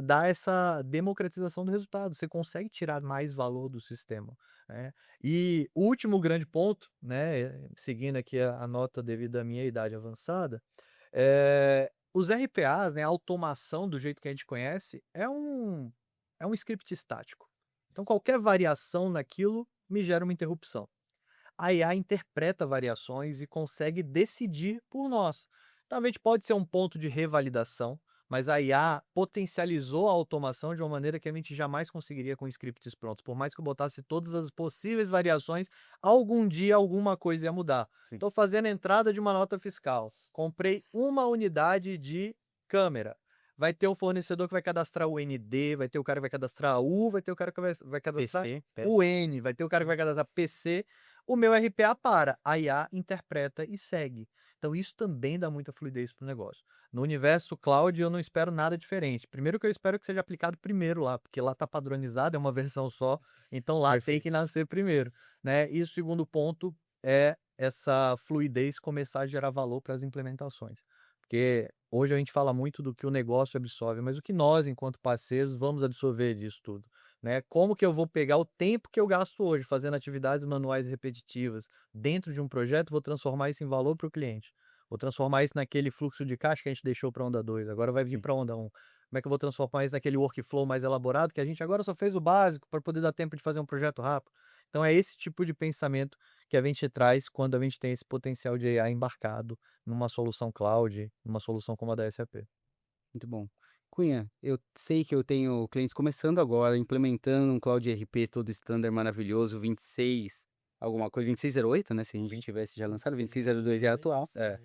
dá essa democratização do resultado, você consegue tirar mais valor do sistema, né. E o último grande ponto, né, seguindo aqui a nota devido à minha idade avançada, os RPAs, né, a automação do jeito que a gente conhece é um script estático. Então qualquer variação naquilo me gera uma interrupção. A IA interpreta variações e consegue decidir por nós. Então, a gente pode ser um ponto de revalidação, mas a IA potencializou a automação de uma maneira que a gente jamais conseguiria com scripts prontos. Por mais que eu botasse todas as possíveis variações, algum dia alguma coisa ia mudar. Sim. Estou fazendo a entrada de uma nota fiscal. Comprei uma unidade de câmera. Vai ter um fornecedor que vai cadastrar o ND, vai ter o cara que vai cadastrar a U, vai ter o cara que vai cadastrar PC, o peça. N, vai ter o cara que vai cadastrar PC. O meu RPA para, a IA interpreta e segue. Então isso também dá muita fluidez para o negócio. No universo cloud eu não espero nada diferente. Primeiro que eu espero que seja aplicado primeiro lá, porque lá está padronizado, é uma versão só, então lá tem que Perfeito. nascer primeiro, né. E o segundo ponto é essa fluidez começar a gerar valor para as implementações. Porque hoje a gente fala muito do que o negócio absorve, mas o que nós, enquanto parceiros, vamos absorver disso tudo, né? Como que eu vou pegar o tempo que eu gasto hoje fazendo atividades manuais repetitivas dentro de um projeto, vou transformar isso em valor para o cliente. Vou transformar isso naquele fluxo de caixa que a gente deixou para onda 2, agora vai vir Sim. para onda um. Como é que eu vou transformar isso naquele workflow mais elaborado que a gente agora só fez o básico para poder dar tempo de fazer um projeto rápido? Então é esse tipo de pensamento que a gente traz quando a gente tem esse potencial de AI embarcado numa solução cloud, numa solução como a da SAP. Muito bom. Cunha, eu sei que eu tenho clientes começando agora, implementando um Cloud ERP todo standard maravilhoso, 26 alguma coisa, 2608, né, se a gente tivesse já lançado, 2602 é atual. É.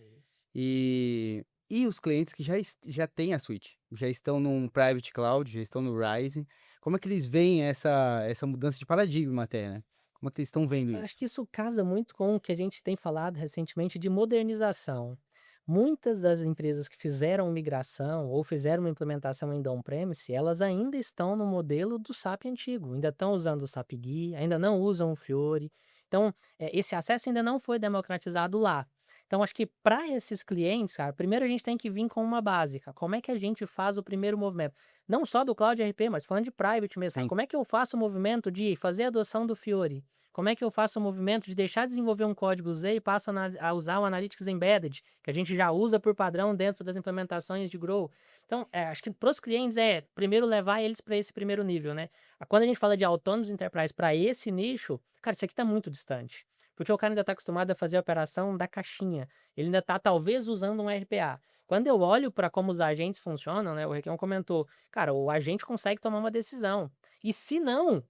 E os clientes que já têm a suite, já estão num private cloud, já estão no Rise, como é que eles veem essa mudança de paradigma até, né? Como é que eles estão vendo Eu acho isso? que isso casa muito com o que a gente tem falado recentemente de modernização. Muitas das empresas que fizeram migração ou fizeram uma implementação ainda on-premise, elas ainda estão no modelo do SAP antigo, ainda estão usando o SAP GUI, ainda não usam o Fiori. Então, esse acesso ainda não foi democratizado lá. Então, acho que para esses clientes, cara, primeiro a gente tem que vir com uma básica. Como é que a gente faz o primeiro movimento? Não só do Cloud RP, mas falando de private mesmo. Sim. Como é que eu faço o movimento de fazer a adoção do Fiori? Como é que eu faço o movimento de deixar de desenvolver um código Z e passo a usar o Analytics Embedded, que a gente já usa por padrão dentro das implementações de Grow? Então, acho que para os clientes primeiro levar eles para esse primeiro nível, né? Quando a gente fala de Autonomous Enterprise para esse nicho, cara, isso aqui está muito distante. Porque o cara ainda está acostumado a fazer a operação da caixinha. Ele ainda está, talvez, usando um RPA. Quando eu olho para como os agentes funcionam, né? O Requião comentou, cara, o agente consegue tomar uma decisão. E se não,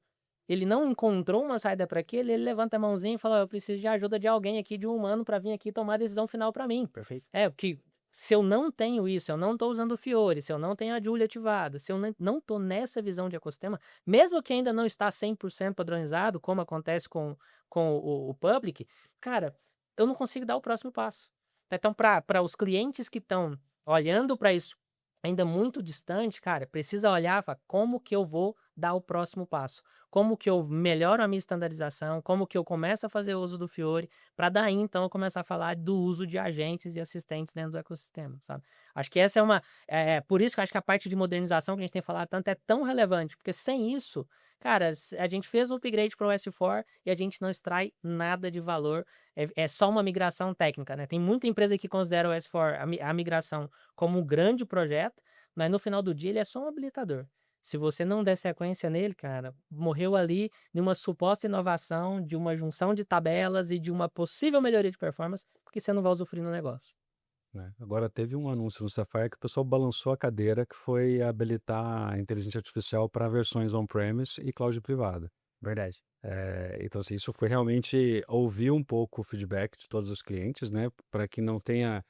ele não encontrou uma saída para aquilo, ele levanta a mãozinha e fala: "Ó, eu preciso de ajuda de alguém aqui, de um humano, para vir aqui tomar a decisão final para mim." Perfeito. Porque se eu não tenho isso, eu não estou usando o Fiori, se eu não tenho a Julia ativada, se eu não estou nessa visão de ecossistema, mesmo que ainda não está 100% padronizado, como acontece com o Public, cara, eu não consigo dar o próximo passo. Então, para os clientes que estão olhando para isso ainda muito distante, cara, precisa olhar e falar, como que eu vou dar o próximo passo? Como que eu melhoro a minha estandarização? Como que eu começo a fazer uso do Fiori? Para daí, então, eu começar a falar do uso de agentes e assistentes dentro do ecossistema, sabe? Acho que essa é uma... por isso que eu acho que a parte de modernização que a gente tem falado tanto é tão relevante, porque sem isso, cara, a gente fez um upgrade para o S4 e a gente não extrai nada de valor. É só uma migração técnica, né? Tem muita empresa que considera o S4, a migração, como um grande projeto, mas no final do dia ele é só um habilitador. Se você não der sequência nele, cara, morreu ali numa suposta inovação, de uma junção de tabelas e de uma possível melhoria de performance, porque você não vai usufruir no negócio. Agora teve um anúncio no Sapphire que o pessoal balançou a cadeira, que foi habilitar a inteligência artificial para versões on-premise e cloud privada. Verdade. Então, assim, isso foi realmente ouvir um pouco o feedback de todos os clientes, né? Para que não tenha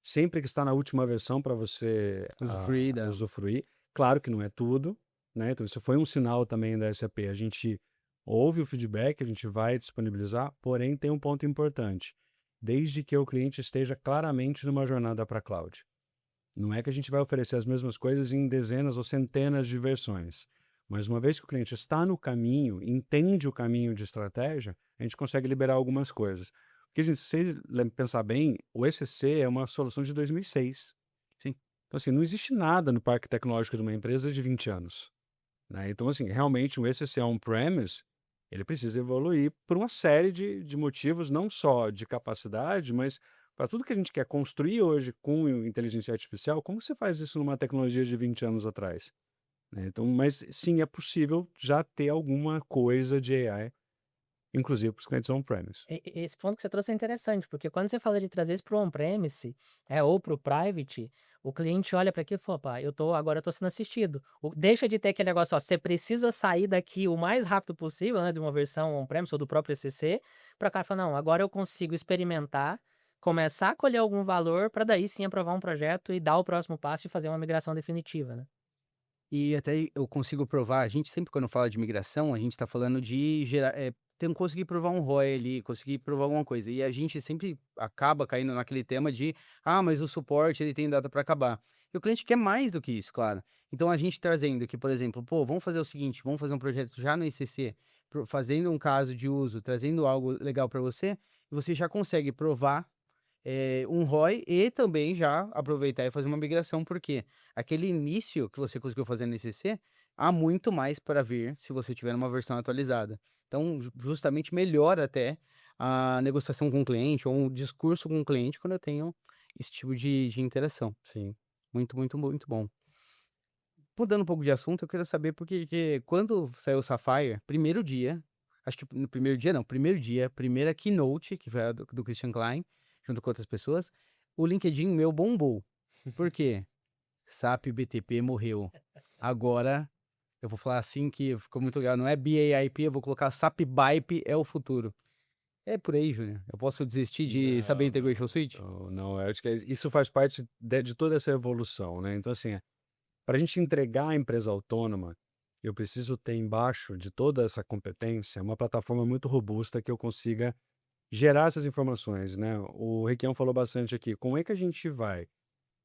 sempre que está na última versão para você usufruir. Claro que não é tudo, né? Então, isso foi um sinal também da SAP. A gente ouve o feedback, a gente vai disponibilizar, porém tem um ponto importante. Desde que o cliente esteja claramente numa jornada para cloud. Não é que a gente vai oferecer as mesmas coisas em dezenas ou centenas de versões. Mas uma vez que o cliente está no caminho, entende o caminho de estratégia, a gente consegue liberar algumas coisas. Porque, se você pensar bem, o ECC é uma solução de 2006. Sim. Então, assim, não existe nada no parque tecnológico de uma empresa de 20 anos. Né? Então, assim, realmente o ECC on-premise, ele precisa evoluir por uma série de motivos, não só de capacidade, mas para tudo que a gente quer construir hoje com inteligência artificial, como você faz isso numa tecnologia de 20 anos atrás? Né? Então, mas sim, é possível já ter alguma coisa de AI, inclusive para os clientes on-premise. Esse ponto que você trouxe é interessante, porque quando você fala de trazer isso para o on-premise, ou para o private, o cliente olha para aquilo e fala, pá, agora eu tô sendo assistido. Deixa de ter aquele negócio, ó, você precisa sair daqui o mais rápido possível, né, de uma versão on-premise ou do próprio ECC, para cá falar, não, agora eu consigo experimentar, começar a colher algum valor, para daí sim aprovar um projeto e dar o próximo passo e fazer uma migração definitiva, né? E até eu consigo provar, a gente sempre quando fala de migração, a gente está falando de gerar, conseguir provar um ROI ali, conseguir provar alguma coisa. E a gente sempre acaba caindo naquele tema de, mas o suporte ele tem data para acabar. E o cliente quer mais do que isso, claro. Então a gente trazendo que, por exemplo, pô, vamos fazer o seguinte, vamos fazer um projeto já no ICC, fazendo um caso de uso, trazendo algo legal para você, e você já consegue provar um ROI e também já aproveitar e fazer uma migração, porque aquele início que você conseguiu fazer no ICC, há muito mais para vir se você tiver uma versão atualizada. Então, justamente melhora até a negociação com o cliente ou um discurso com o cliente quando eu tenho esse tipo de interação. Sim. Muito, muito, muito bom. Mudando um pouco de assunto, eu quero saber porque quando saiu o Sapphire, primeiro dia, acho que no primeiro dia não, primeiro dia, primeira keynote, que foi a do Christian Klein, junto com outras pessoas, o LinkedIn meu bombou. Por quê? SAP BTP morreu. Agora, eu vou falar assim que ficou muito legal, não é BIP, eu vou colocar SAP BIP é o futuro. É por aí, Júnior. Eu posso desistir de saber Integration Suite? Não, eu acho que isso faz parte de toda essa evolução, né? Então, assim, para a gente entregar a empresa autônoma, eu preciso ter embaixo de toda essa competência uma plataforma muito robusta que eu consiga gerar essas informações, né? O Requião falou bastante aqui. Como é que a gente vai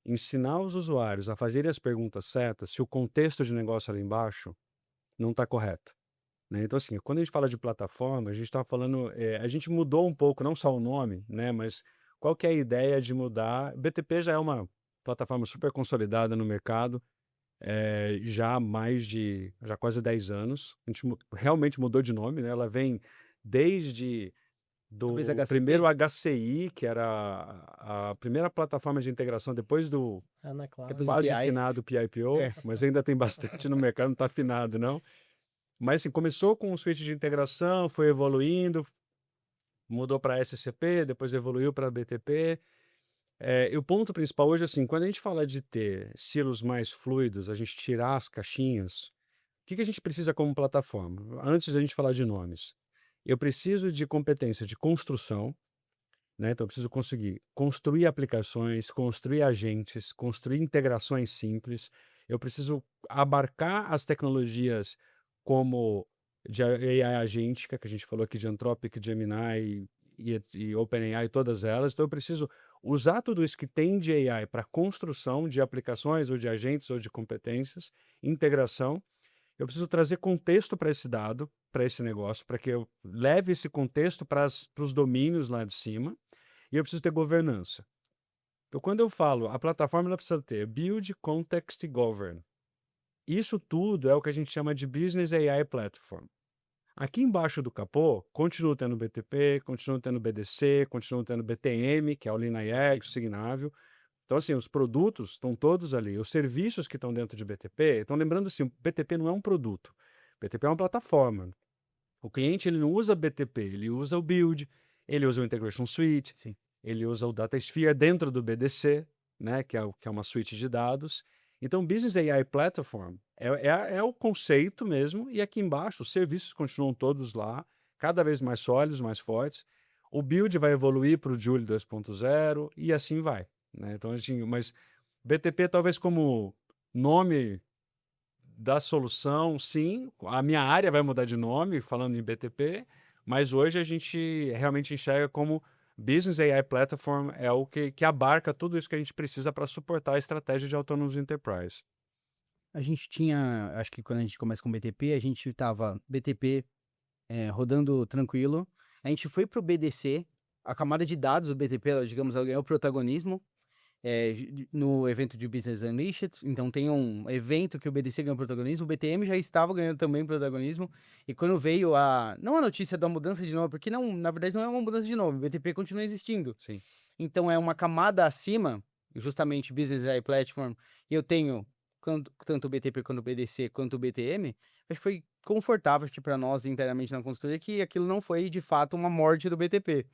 ensinar os usuários a fazerem as perguntas certas se o contexto de negócio ali embaixo não está correto? Né? Então, assim, quando a gente fala de plataforma, a gente está falando... a gente mudou um pouco, não só o nome, né? Mas qual que é a ideia de mudar? BTP já é uma plataforma super consolidada no mercado, já há quase 10 anos. A gente realmente mudou de nome, né? Ela vem desde do Talvez HCP? primeiro HCI, que era a primeira plataforma de integração depois do Ana Clara. Depois do quase PI. finado PIPO, mas ainda tem bastante no mercado, não está afinado, não. Mas assim, começou com um switch de integração, foi evoluindo, mudou para SCP, depois evoluiu para BTP. E o ponto principal hoje, assim, quando a gente fala de ter silos mais fluidos, a gente tirar as caixinhas, o que a gente precisa como plataforma? Antes da gente falar de nomes, eu preciso de competência de construção, né? Então, eu preciso conseguir construir aplicações, construir agentes, construir integrações simples. Eu preciso abarcar as tecnologias como de AI agêntica, que a gente falou aqui de Anthropic, Gemini e OpenAI, todas elas. Então eu preciso usar tudo isso que tem de AI para construção de aplicações ou de agentes ou de competências, integração. Eu preciso trazer contexto para esse dado, para esse negócio, para que eu leve esse contexto para os domínios lá de cima, e eu preciso ter governança. Então, quando eu falo, a plataforma ela precisa ter Build, Context e Govern. Isso tudo é o que a gente chama de Business AI Platform. Aqui embaixo do capô, continuo tendo BTP, continuo tendo BDC, continuo tendo BTM, que é o LeanIX, o Signavio. Então, assim, os produtos estão todos ali. Os serviços que estão dentro de BTP, então lembrando assim, o BTP não é um produto. BTP é uma plataforma. O cliente ele não usa BTP, ele usa o Build, ele usa o Integration Suite, Sim. ele usa o DataSphere dentro do BDC, né, que é uma suite de dados. Então, Business AI Platform é o conceito mesmo, e aqui embaixo os serviços continuam todos lá, cada vez mais sólidos, mais fortes. O Build vai evoluir para o Joule 2.0 e assim vai. Né? Então, assim, mas BTP talvez como nome da solução, sim. A minha área vai mudar de nome, falando em BTP, mas hoje a gente realmente enxerga como Business AI Platform é o que abarca tudo isso que a gente precisa para suportar a estratégia de Autonomous Enterprise. A gente tinha, acho que quando a gente começa com BTP, a gente tava BTP rodando tranquilo. A gente foi pro BDC, a camada de dados do BTP, ela, digamos, ela ganhou protagonismo no evento de Business Unleashed. Então tem um evento que o BDC ganhou protagonismo, o BTM já estava ganhando também protagonismo. E quando veio não a notícia da mudança de nome, porque não, na verdade não é uma mudança de nome, o BTP continua existindo. Sim. Então é uma camada acima, justamente Business AI Platform, e eu tenho tanto o BTP quanto o BDC quanto o BTM. Acho que foi confortável para nós internamente na consultoria que aquilo não foi de fato uma morte do BTP.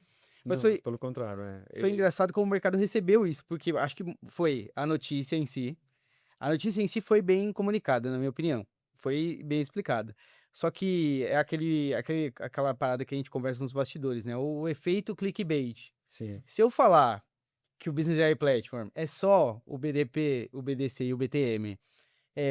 Mas Não, foi, pelo contrário. foi engraçado como o mercado recebeu isso, porque acho que foi a notícia em si. A notícia em si foi bem comunicada, na minha opinião. Foi bem explicada. Só que é aquela parada que a gente conversa nos bastidores, né? O efeito clickbait. Sim. Se eu falar que o Business AI Platform é só o BDP, o BDC e o BTM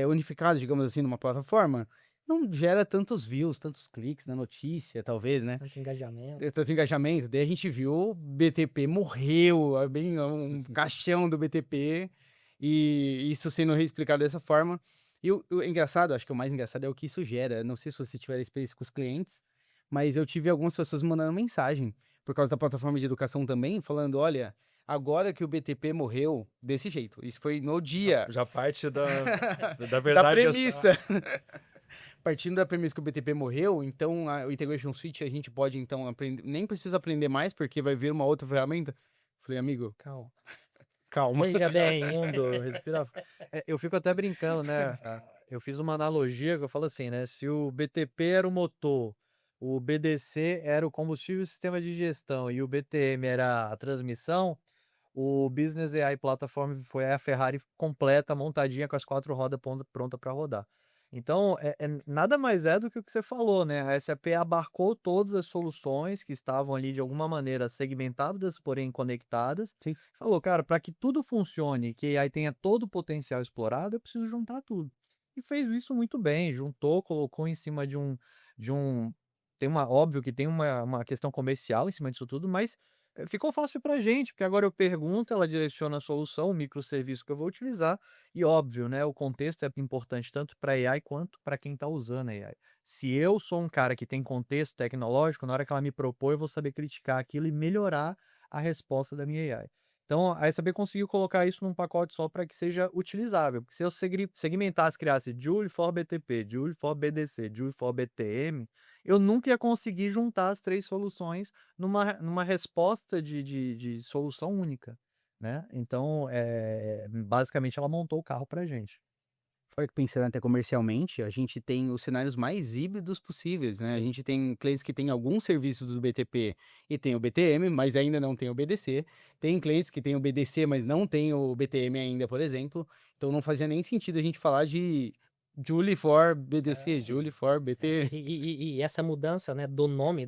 unificados, digamos assim, numa plataforma, não gera tantos views, tantos cliques na notícia, talvez, né? Tanto engajamento. Tanto engajamento. Daí a gente viu o BTP morreu, bem um caixão do BTP, e isso sendo reexplicado dessa forma. E o engraçado, acho que o mais engraçado é o que isso gera. Não sei se você tiver experiência com os clientes, mas eu tive algumas pessoas me mandando mensagem, por causa da plataforma de educação também, falando, olha, agora que o BTP morreu, desse jeito. Isso foi no dia. Já parte da Da verdade. premissa. Partindo da premissa que o BTP morreu, então o Integration Suite a gente pode então aprender, nem precisa aprender mais, porque vai vir uma outra ferramenta. Falei, amigo, Calma. calma. Veja bem. Mundo, respira. Eu fico até brincando, né? Eu fiz uma analogia que eu falo assim, né? Se o BTP era o motor, o BDC era o combustível e sistema de gestão e o BTM era a transmissão, o Business AI Platform foi a Ferrari completa, montadinha com as 4 rodas pronta para rodar. Então, nada mais é do que o que você falou, né? A SAP abarcou todas as soluções que estavam ali de alguma maneira segmentadas, porém conectadas. Sim. Falou, cara, para que tudo funcione, que aí tenha todo o potencial explorado, eu preciso juntar tudo. E fez isso muito bem, juntou, colocou em cima de um óbvio que tem uma questão comercial em cima disso tudo, mas ficou fácil pra gente, porque agora eu pergunto, ela direciona a solução, o microserviço que eu vou utilizar, e óbvio, né, o contexto é importante tanto para AI quanto para quem está usando a AI. Se eu sou um cara que tem contexto tecnológico, na hora que ela me propõe, eu vou saber criticar aquilo e melhorar a resposta da minha AI. Então, a SAP conseguiu colocar isso num pacote só para que seja utilizável, porque se eu segmentasse, criasse Joule for BTP, Joule for BDC, Joule for BTM, eu nunca ia conseguir juntar as 3 soluções numa resposta de solução única, né? Então, basicamente, ela montou o carro pra gente. Fora que pensando até comercialmente, a gente tem os cenários mais híbridos possíveis, né? A gente tem clientes que têm alguns serviços do BTP e tem o BTM, mas ainda não tem o BDC. Tem clientes que têm o BDC, mas não tem o BTM ainda, por exemplo. Então não fazia nem sentido a gente falar de Joule for BDC, Joule for BT. E essa mudança, né, do nome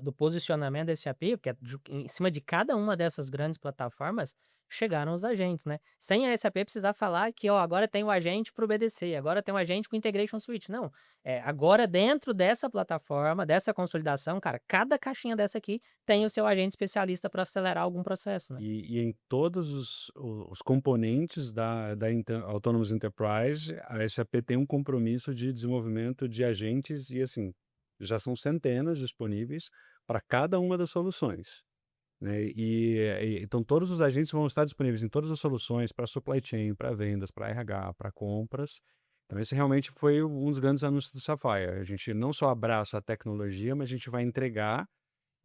do posicionamento da SAP, porque em cima de cada uma dessas grandes plataformas, chegaram os agentes, né? Sem a SAP precisar falar que, ó, agora tem o agente para o BDC, agora tem o agente com Integration Suite. Não. Agora dentro dessa plataforma, dessa consolidação, cara, cada caixinha dessa aqui tem o seu agente especialista para acelerar algum processo, né? E em todos os componentes da Autonomous Enterprise, a SAP tem um compromisso de desenvolvimento de agentes e, assim, já são centenas disponíveis para cada uma das soluções, né? Então, todos os agentes vão estar disponíveis em todas as soluções para supply chain, para vendas, para RH, para compras. Então, esse realmente foi um dos grandes anúncios do Sapphire. A gente não só abraça a tecnologia, mas a gente vai entregar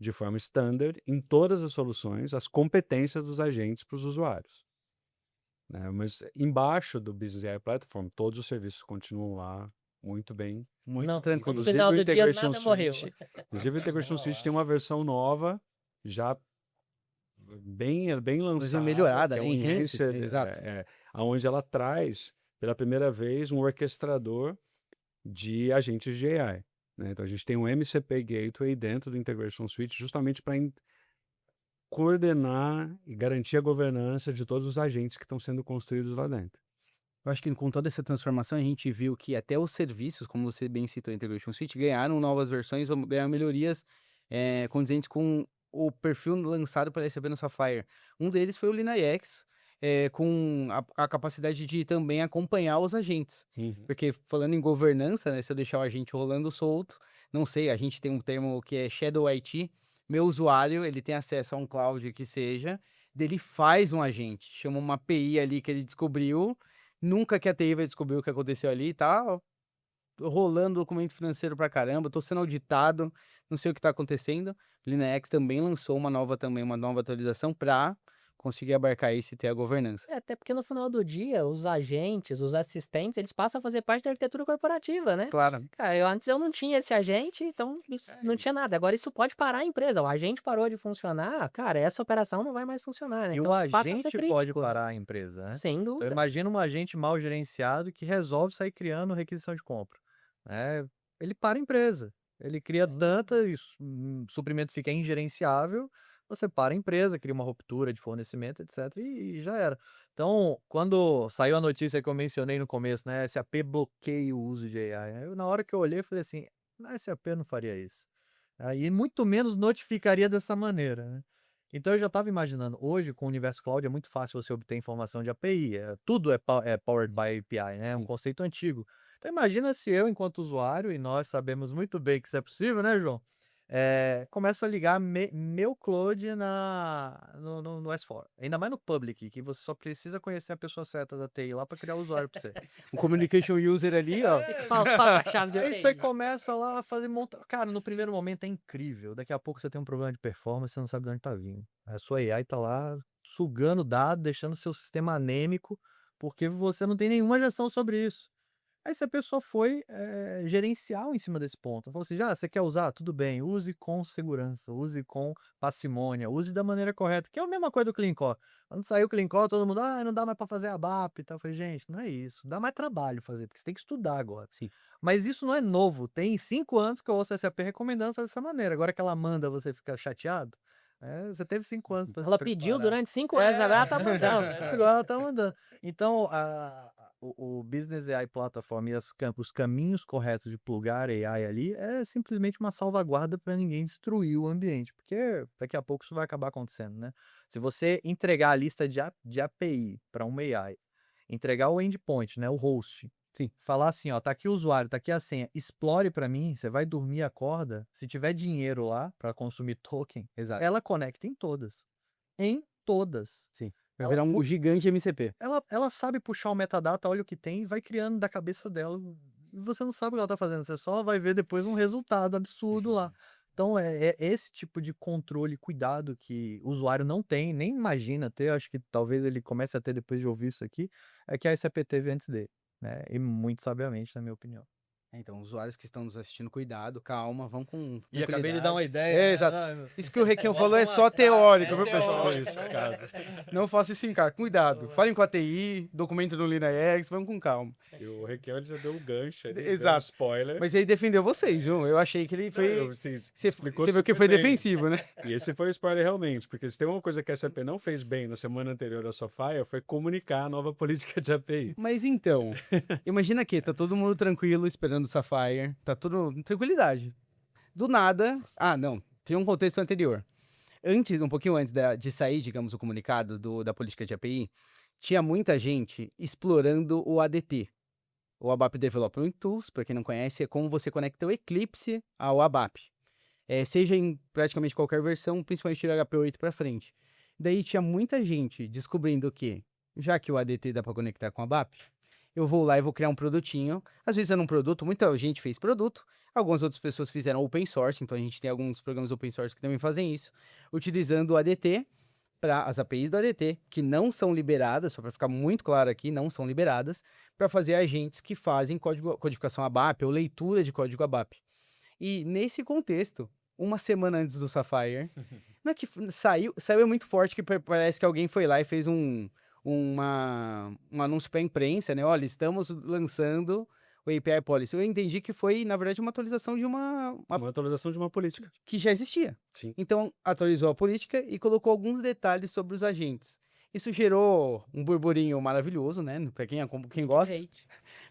de forma standard em todas as soluções as competências dos agentes para os usuários, né? Mas embaixo do Business AI Platform, todos os serviços continuam lá muito bem. Muito Não, tranquilo. no Inclusive final o do dia Integration nada morreu. Suite, inclusive o Integration Suite tem uma versão nova, já bem lançada, melhorada, que é né? o Enhanced, Enhanced, exato. onde ela traz pela primeira vez um orquestrador de agentes de AI, né? Então a gente tem um MCP Gateway dentro do Integration Suite justamente para coordenar e garantir a governança de todos os agentes que estão sendo construídos lá dentro. Eu acho que com toda essa transformação a gente viu que até os serviços, como você bem citou, a Integration Suite, ganharam novas versões, ganharam melhorias condizentes com o perfil lançado pela SAP no Sapphire. Um deles foi o LeanIX, com a capacidade de também acompanhar os agentes. Porque falando em governança, né, se eu deixar o agente rolando solto, não sei, a gente tem um termo que é Shadow IT, meu usuário, ele tem acesso a um cloud que seja, dele faz um agente, chama uma API ali que ele descobriu, nunca que a TI vai descobrir o que aconteceu ali, tá rolando documento financeiro pra caramba, tô sendo auditado, não sei o que tá acontecendo. Linux também lançou uma nova atualização pra conseguir abarcar isso e ter a governança. Até porque no final do dia, os agentes, os assistentes, eles passam a fazer parte da arquitetura corporativa, né? Claro. Cara, antes eu não tinha esse agente, então não tinha nada. Agora isso pode parar a empresa. O agente parou de funcionar, cara, essa operação não vai mais funcionar, né? E Então o isso passa a ser agente pode crítico. parar a empresa, né? Sem Então dúvida. imagina um agente mal gerenciado que resolve sair criando requisição de compra, né? Ele para a empresa. Ele cria tanta, o suprimento fica ingerenciável, você para a empresa, cria uma ruptura de fornecimento, etc. E já era. Então, quando saiu a notícia que eu mencionei no começo, né? SAP bloqueia o uso de AI. Na hora que eu olhei, eu falei assim, a SAP não faria isso. Aí muito menos notificaria dessa maneira, né? Então eu já estava imaginando, hoje com o Universo Cloud é muito fácil você obter informação de API, tudo é powered by API, né? É um conceito antigo. Então imagina se eu, enquanto usuário, e nós sabemos muito bem que isso é possível, né, João? Começo a ligar meu Cloud no S4. Ainda mais no public, que você só precisa conhecer a pessoa certa da TI lá para criar o usuário para você. O communication user ali, ó. Fala a chave de Aí API. você começa lá a fazer Cara, no primeiro momento é incrível. Daqui a pouco você tem um problema de performance, você não sabe de onde tá vindo. A sua AI tá lá sugando dado, deixando seu sistema anêmico, porque você não tem nenhuma gestão sobre isso. Aí se a pessoa foi gerencial em cima desse ponto. Falou assim, você quer usar? Tudo bem, use com segurança, use com parcimônia, use da maneira correta, que é a mesma coisa do Clean Core. Quando saiu o Clean Core, todo mundo, não dá mais para fazer ABAP e tal. Eu falei, gente, não é isso, dá mais trabalho fazer, porque você tem que estudar agora. Sim. Mas isso não é novo, tem 5 anos que eu ouço a SAP recomendando fazer dessa maneira. Agora que ela manda você ficar chateado, você teve 5 anos para se Ela pediu preparar. durante 5 anos, agora ela tá mandando. Agora ela tá mandando. Então, o Business AI Platform e os caminhos corretos de plugar AI ali é simplesmente uma salvaguarda para ninguém destruir o ambiente, porque daqui a pouco isso vai acabar acontecendo, né? Se você entregar a lista de API para uma AI, entregar o endpoint, né, o host, Sim. falar assim, ó, tá aqui o usuário, tá aqui a senha, explore para mim, você vai dormir, acorda, se tiver dinheiro lá para consumir token, Exato. ela conecta em todas. Em todas. Sim. Vai virar um gigante MCP. Ela sabe puxar o metadata, olha o que tem e vai criando da cabeça dela. E você não sabe o que ela tá fazendo, você só vai ver depois um resultado absurdo lá. Então é esse tipo de controle, cuidado que o usuário não tem, nem imagina ter, acho que talvez ele comece a ter depois de ouvir isso aqui, é que a SAP teve antes dele, né? E muito sabiamente, na minha opinião. Então, usuários que estão nos assistindo, cuidado, calma, vão com E acabei de tranquilidade. dar uma ideia. É, né? exato. Não, Isso que o Requião Vamos falou é só matar, teórico, é viu, pessoal? teórico, Isso, casa. Não faça isso em casa. Cuidado. Falem com a TI, documento no LinaX, vamos com calma. E o Requião ele já deu o gancho ali, deu Exato. spoiler. Mas ele defendeu vocês, viu? Eu achei que ele Não, foi. sim, Você explicou viu que super foi bem. defensivo, né? E esse foi o spoiler realmente, porque se tem uma coisa que a SAP não fez bem na semana anterior ao Sapphire foi comunicar a nova política de API. Mas então, imagina que tá todo mundo tranquilo esperando o Sapphire, tá tudo tranquilidade. Do nada, não, tem um contexto anterior. Um pouquinho antes de sair, digamos, o comunicado da política de API, tinha muita gente explorando o ADT, o ABAP Development Tools. Para quem não conhece, é como você conecta o Eclipse ao ABAP. Seja em praticamente qualquer versão, principalmente do HP8 para frente. Daí tinha muita gente descobrindo que, já que o ADT dá para conectar com a ABAP, eu vou lá e vou criar um produtinho. Às vezes era um produto, muita gente fez produto, algumas outras pessoas fizeram open source, então a gente tem alguns programas open source que também fazem isso, utilizando o ADT para as APIs do ADT, que não são liberadas, só para ficar muito claro aqui, não são liberadas, para fazer agentes que fazem codificação ABAP ou leitura de código ABAP. E nesse contexto, uma semana antes do Sapphire, não é que saiu é muito forte, que parece que alguém foi lá e fez um anúncio para a imprensa, né? Olha, estamos lançando o API Policy. Eu entendi que foi, na verdade, uma atualização de uma atualização de uma política. que já existia. Sim. Então, atualizou a política e colocou alguns detalhes sobre os agentes. Isso gerou um burburinho maravilhoso, né? Para quem gosta.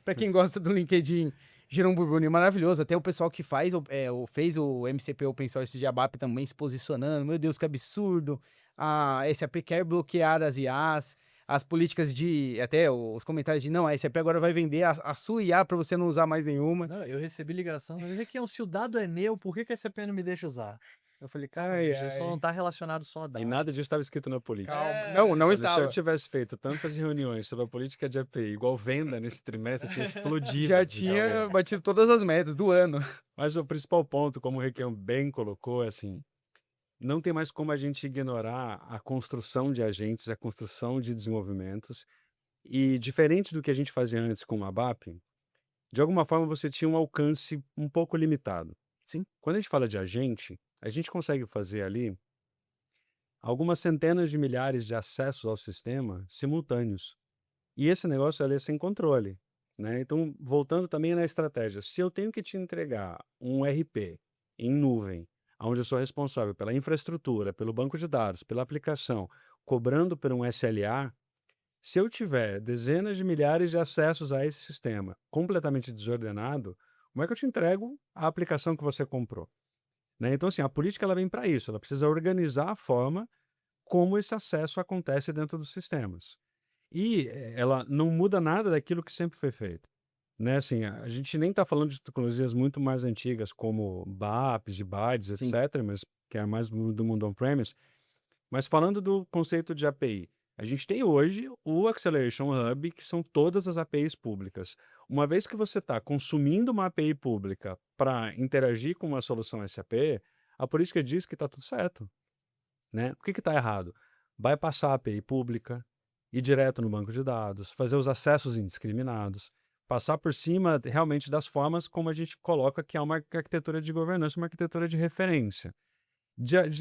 Para quem gosta do LinkedIn, gerou um burburinho maravilhoso. Até o pessoal que fez o MCP Open Source de ABAP também se posicionando. Meu Deus, que absurdo. A SAP quer bloquear as IAs. As políticas até os comentários de, não, a SAP agora vai vender a sua IA para você não usar mais nenhuma. Não, eu recebi ligação, mas Requião, se o dado é meu, por que a SAP não me deixa usar? Eu falei, cara, isso só não tá relacionado só a E dado. nada disso estava escrito na política. Calma. Não Olha, se estava. eu tivesse feito tantas reuniões sobre a política de API, igual venda nesse trimestre, tinha explodido. Já tinha batido todas as metas do ano. Mas o principal ponto, como o Requião bem colocou, é assim, não tem mais como a gente ignorar a construção de agentes, a construção de desenvolvimentos. E diferente do que a gente fazia antes com o ABAP, de alguma forma você tinha um alcance um pouco limitado. Sim. Quando a gente fala de agente, a gente consegue fazer ali algumas centenas de milhares de acessos ao sistema simultâneos. E esse negócio ali é sem controle, né? Então, voltando também na estratégia, se eu tenho que te entregar um RP em nuvem, onde eu sou responsável pela infraestrutura, pelo banco de dados, pela aplicação, cobrando por um SLA, se eu tiver dezenas de milhares de acessos a esse sistema completamente desordenado, como é que eu te entrego a aplicação que você comprou? Né? Então, assim, a política ela vem para isso, ela precisa organizar a forma como esse acesso acontece dentro dos sistemas. E ela não muda nada daquilo que sempre foi feito. Né? Assim, a gente nem está falando de tecnologias muito mais antigas, como BAPs, BIDES, Sim. etc., mas que é mais do mundo on-premise. Mas falando do conceito de API, a gente tem hoje o Acceleration Hub, que são todas as APIs públicas. Uma vez que você está consumindo uma API pública para interagir com uma solução SAP, a política diz que está tudo certo. Né? O que está errado? Vai passar a API pública, ir direto no banco de dados, fazer os acessos indiscriminados, passar por cima realmente das formas como a gente coloca que é uma arquitetura de governança, uma arquitetura de referência.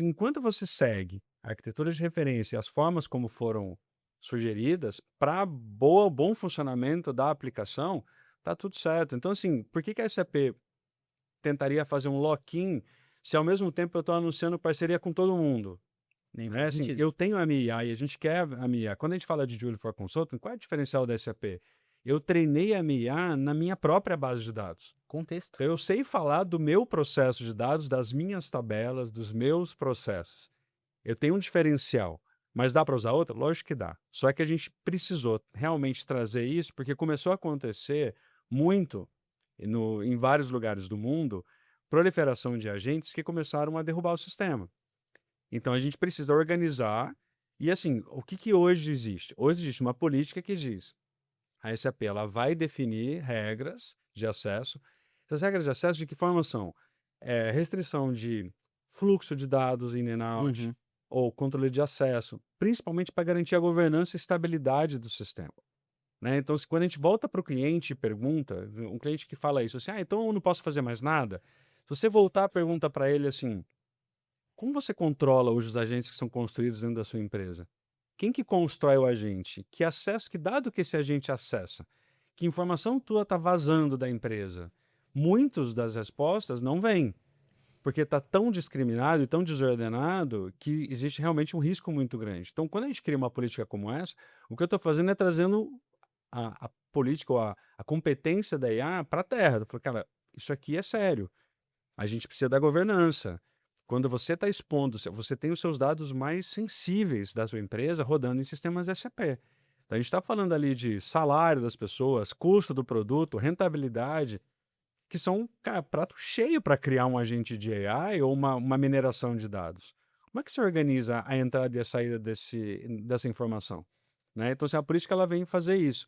Enquanto você segue a arquitetura de referência e as formas como foram sugeridas para bom funcionamento da aplicação, tá tudo certo. Então, assim, por que a SAP tentaria fazer um lock-in se ao mesmo tempo eu estou anunciando parceria com todo mundo? Nem Né? faz Assim, sentido. eu tenho a minha IA e a gente quer a minha IA. Quando a gente fala de Joule for Consulting, qual é o diferencial da SAP? Eu treinei a minha IA na minha própria base de dados. Contexto. Então, eu sei falar do meu processo de dados, das minhas tabelas, dos meus processos. Eu tenho um diferencial, mas dá para usar outra? Lógico que dá. Só que a gente precisou realmente trazer isso, porque começou a acontecer muito em vários lugares do mundo, proliferação de agentes que começaram a derrubar o sistema. Então, a gente precisa organizar. E, assim, o que hoje existe? Hoje existe uma política que diz a SAP ela vai definir regras de acesso. Essas regras de acesso de que forma são? Restrição de fluxo de dados in and out, ou controle de acesso, principalmente para garantir a governança e estabilidade do sistema. né? Então, quando a gente volta para o cliente e pergunta, um cliente que fala isso, assim, então eu não posso fazer mais nada. Se você voltar, pergunta para ele assim, como você controla hoje os agentes que são construídos dentro da sua empresa? Quem que constrói o agente? Que acesso, que dado que esse agente acessa? Que informação tua está vazando da empresa? Muitas das respostas não vêm, porque está tão discriminado e tão desordenado que existe realmente um risco muito grande. Então, quando a gente cria uma política como essa, o que eu estou fazendo é trazendo a política ou a competência da IA para a terra. Eu falo, cara, isso aqui é sério. A gente precisa da governança. Quando você está expondo, você tem os seus dados mais sensíveis da sua empresa rodando em sistemas SAP. Então, a gente está falando ali de salário das pessoas, custo do produto, rentabilidade, que são, cara, prato cheio para criar um agente de AI ou uma mineração de dados. Como é que você organiza a entrada e a saída dessa informação? Né? Então, assim, a política ela vem fazer isso.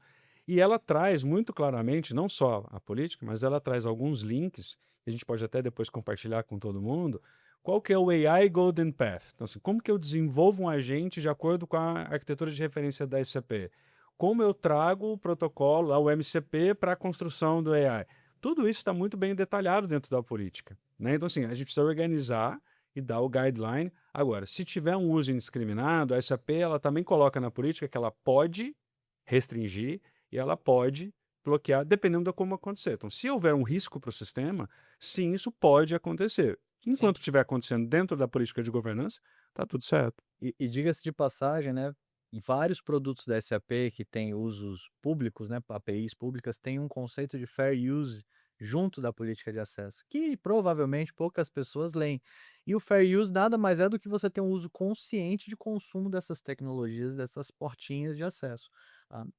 E ela traz muito claramente, não só a política, mas ela traz alguns links, que a gente pode até depois compartilhar com todo mundo, qual que é o AI Golden Path. Então, assim, como que eu desenvolvo um agente de acordo com a arquitetura de referência da SAP? Como eu trago o protocolo, o MCP, para a construção do AI? Tudo isso está muito bem detalhado dentro da política. Né? Então, assim, a gente precisa organizar e dar o guideline. Agora, se tiver um uso indiscriminado, a SAP ela também coloca na política que ela pode restringir e ela pode bloquear, dependendo de como acontecer. Então, se houver um risco para o sistema, sim, isso pode acontecer. Enquanto estiver acontecendo dentro da política de governança, está tudo certo. E diga-se de passagem, né? E vários produtos da SAP que têm usos públicos, né? APIs públicas, têm um conceito de fair use junto da política de acesso, que provavelmente poucas pessoas leem. E o fair use nada mais é do que você ter um uso consciente de consumo dessas tecnologias, dessas portinhas de acesso.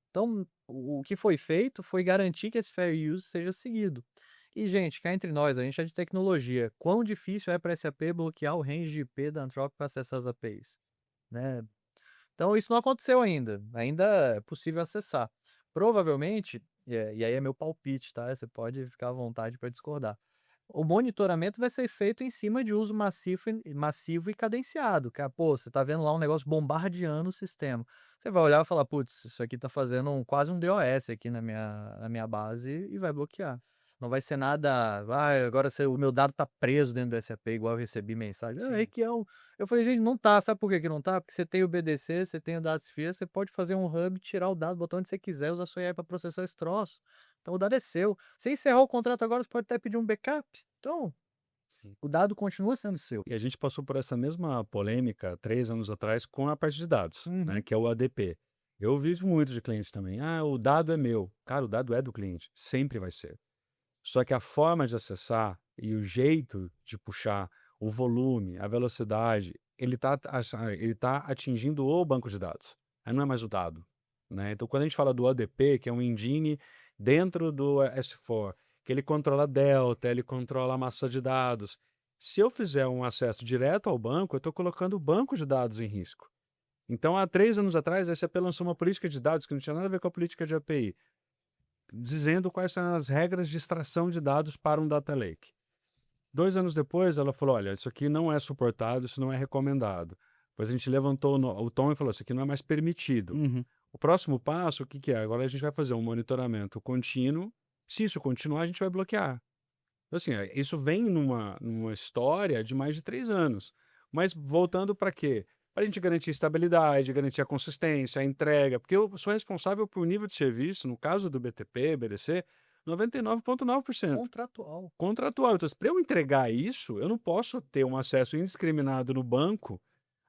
Então, o que foi feito foi garantir que esse fair use seja seguido. E, gente, cá entre nós, a gente é de tecnologia. Quão difícil é para a SAP bloquear o range de IP da Anthropic para acessar as APIs? Né? Então, isso não aconteceu ainda. Ainda é possível acessar. Provavelmente, e aí é meu palpite, tá? Você pode ficar à vontade para discordar. O monitoramento vai ser feito em cima de uso massivo e cadenciado. Que, pô, você tá vendo lá um negócio bombardeando o sistema. Você vai olhar e falar, putz, isso aqui tá fazendo quase um DOS aqui na minha base e vai bloquear. Não vai ser nada, agora o meu dado tá preso dentro do SAP, igual eu recebi mensagem. Sim. Que é um... Eu falei, gente, não tá. Sabe por que não tá? Porque você tem o BDC, você tem o Datasphere, você pode fazer um hub, tirar o dado, botar onde você quiser, usar sua AI para processar esse troço. Então o dado é seu. Você encerrar o contrato agora, você pode até pedir um backup. Então, Sim. o dado continua sendo seu. E a gente passou por essa mesma polêmica 3 anos atrás com a parte de dados, né, Uhum. que é o ADP. Eu ouvi muito de clientes também. O dado é meu. Cara, o dado é do cliente. Sempre vai ser. Só que a forma de acessar e o jeito de puxar, o volume, a velocidade, ele tá atingindo o banco de dados. Aí não é mais o dado. Né? Então, quando a gente fala do ADP, que é um engine dentro do S4, que ele controla a delta, ele controla a massa de dados. Se eu fizer um acesso direto ao banco, eu estou colocando o banco de dados em risco. Então, há 3 anos atrás, a SAP lançou uma política de dados que não tinha nada a ver com a política de API, dizendo quais são as regras de extração de dados para um data lake. 2 anos depois, ela falou, olha, isso aqui não é suportado, isso não é recomendado. Depois a gente levantou o tom e falou, isso aqui não é mais permitido. Uhum. O próximo passo, o que que é? Agora a gente vai fazer um monitoramento contínuo. Se isso continuar, a gente vai bloquear. Então, assim, isso vem numa história de mais de 3 anos. Mas voltando para quê? Para a gente garantir estabilidade, garantir a consistência, a entrega, porque eu sou responsável por nível de serviço, no caso do BTP, BDC, 99,9%. Contratual. Contratual. Então, para eu entregar isso, eu não posso ter um acesso indiscriminado no banco